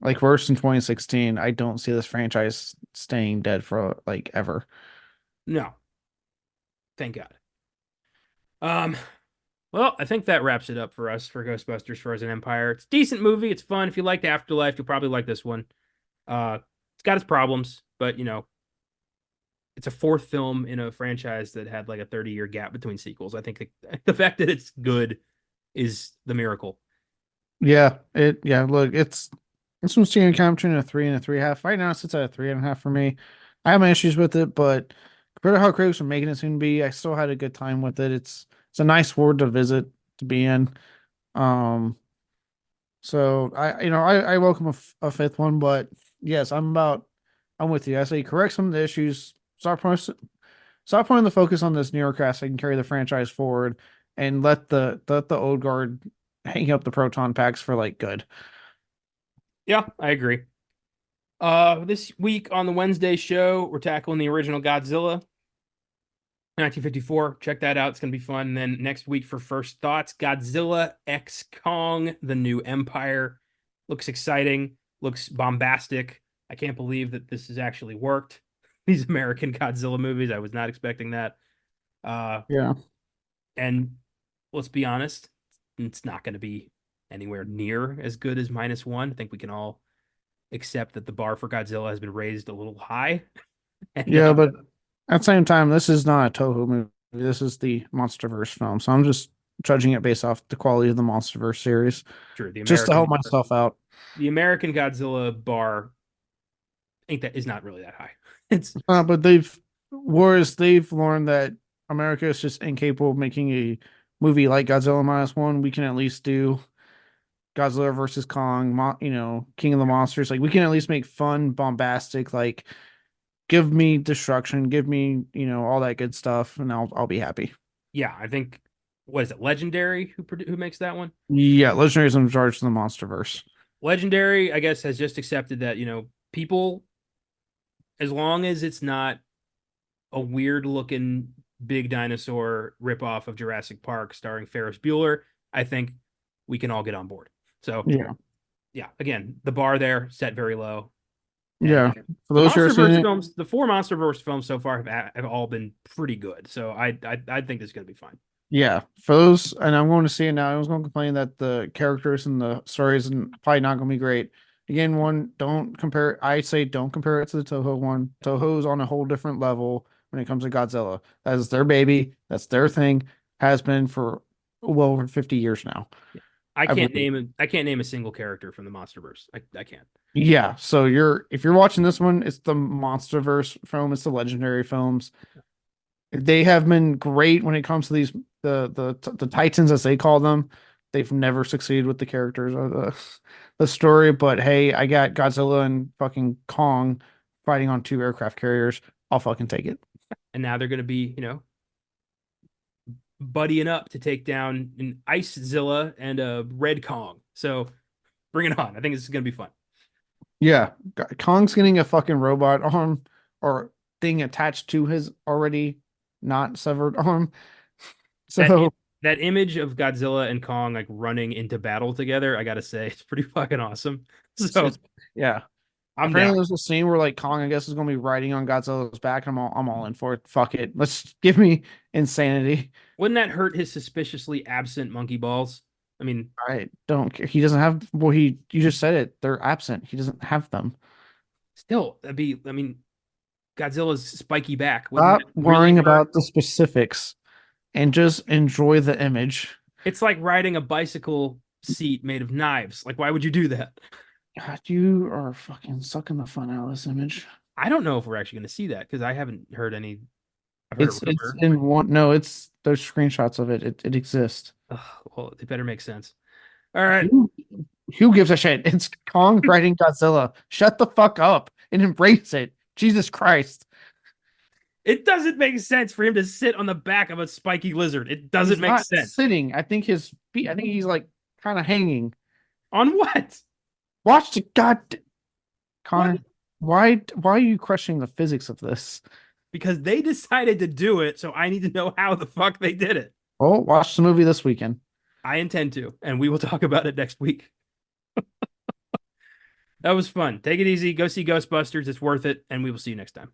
like worse in 2016, I don't see this franchise staying dead for like ever. No, thank God. Um, well, I think that wraps it up for us for Ghostbusters Frozen Empire. It's a decent movie. It's fun. If you liked Afterlife, you'll probably like this one. It's got its problems, but it's a fourth film in a franchise that had like a 30-year gap between sequels. I think the fact that it's good is the miracle. Yeah. Yeah. Look, this one's kind of between a 3 and a 3.5. Right now, it sits at a 3.5 for me. I have my issues with it, but compared to how critics were making it seem to be, I still had a good time with it. It's a nice world to visit to be in. Um, so I welcome a fifth one, but yes, I'm with you. I say correct some of the issues. Stop putting the focus on this neurocast so I can carry the franchise forward and let the old guard hang up the proton packs for like good. Yeah, I agree. This week on the Wednesday show, we're tackling the original Godzilla, 1954. Check that out. It's going to be fun. And then next week for First Thoughts, Godzilla X Kong, The New Empire. Looks exciting, looks bombastic. I can't believe that this has actually worked. These American Godzilla movies, I was not expecting that. Uh, Yeah. and let's be honest, it's not going to be anywhere near as good as -1. I think we can all accept that the bar for Godzilla has been raised a little high. And Yeah, but at the same time, this is not a Toho movie. This is the MonsterVerse film. So I'm just judging it based off the quality of the MonsterVerse series, true, just to help myself out. The American Godzilla bar ain't that is not really that high. It's But they've learned that America is just incapable of making a movie like Godzilla -1. We can at least do Godzilla versus Kong, King of the Monsters. Like we can at least make fun, bombastic, like give me destruction, give me, all that good stuff, and I'll be happy. yeah, I think what is it, Legendary who makes that one? Yeah, Legendary's in charge of the MonsterVerse. Legendary, I guess, has just accepted that, people, as long as it's not a weird looking big dinosaur ripoff of Jurassic Park starring Ferris Bueller, I think we can all get on board. So Yeah. yeah, again, the bar there set very low. And Yeah. For the those who are seeing MonsterVerse it, films, the four MonsterVerse films so far have all been pretty good. So I think this is gonna be fine. yeah. For those, and I'm going to see it now. I was going to complain that the characters and the stories and probably not going to be great. Again, don't compare. I say don't compare it to the Toho one. Toho's on a whole different level when it comes to Godzilla. That is their baby. That's their thing. Has been for well over 50 years now. I believe. I can't name a single character from the MonsterVerse. I can't. Yeah. So if you're watching this one, it's the MonsterVerse film. It's the Legendary films. They have been great when it comes to these the Titans as they call them. They've never succeeded with the characters or the story, but hey, I got Godzilla and fucking Kong fighting on two aircraft carriers. I'll fucking take it. And now they're gonna be, buddying up to take down an Icezilla and a Red Kong. So bring it on. I think this is gonna be fun. Yeah, Kong's getting a fucking robot arm or thing attached to his already not severed arm. That So that image of Godzilla and Kong like running into battle together, I gotta say, it's pretty fucking awesome. So it's yeah. I'm Apparently, down. there's a scene where like Kong, I guess, is gonna be riding on Godzilla's back. I'm all in for it. Fuck it. Let's give me insanity. Wouldn't that hurt his suspiciously absent monkey balls? I mean, I don't care. He doesn't have. Well, you just said it. They're absent. He doesn't have them. still, that'd be. I mean, Godzilla's spiky back. Wouldn't Stop that really worrying hurt? about the specifics and just enjoy the image. It's like riding a bicycle seat made of knives. Like, why would you do that? God, you are fucking sucking the fun out of this image. I don't know if we're actually going to see that because I haven't heard any. I've heard a It's rumor. in one. No, it's there's screenshots of it. It exists. Ugh, well, it better make sense. All right. Who who gives a shit? It's Kong fighting Godzilla. Shut the fuck up and embrace it. Jesus Christ. It doesn't make sense for him to sit on the back of a spiky lizard. It doesn't He's make not sense. sitting. I think his feet. I think he's like kind of hanging. On what? Watch the god, What? Connor. Why are you crushing the physics of this? Because they decided to do it, so I need to know how the fuck they did it. Oh, watch the movie this weekend. I intend to, and we will talk about it next week. That was fun. Take it easy. Go see Ghostbusters. It's worth it, and we will see you next time.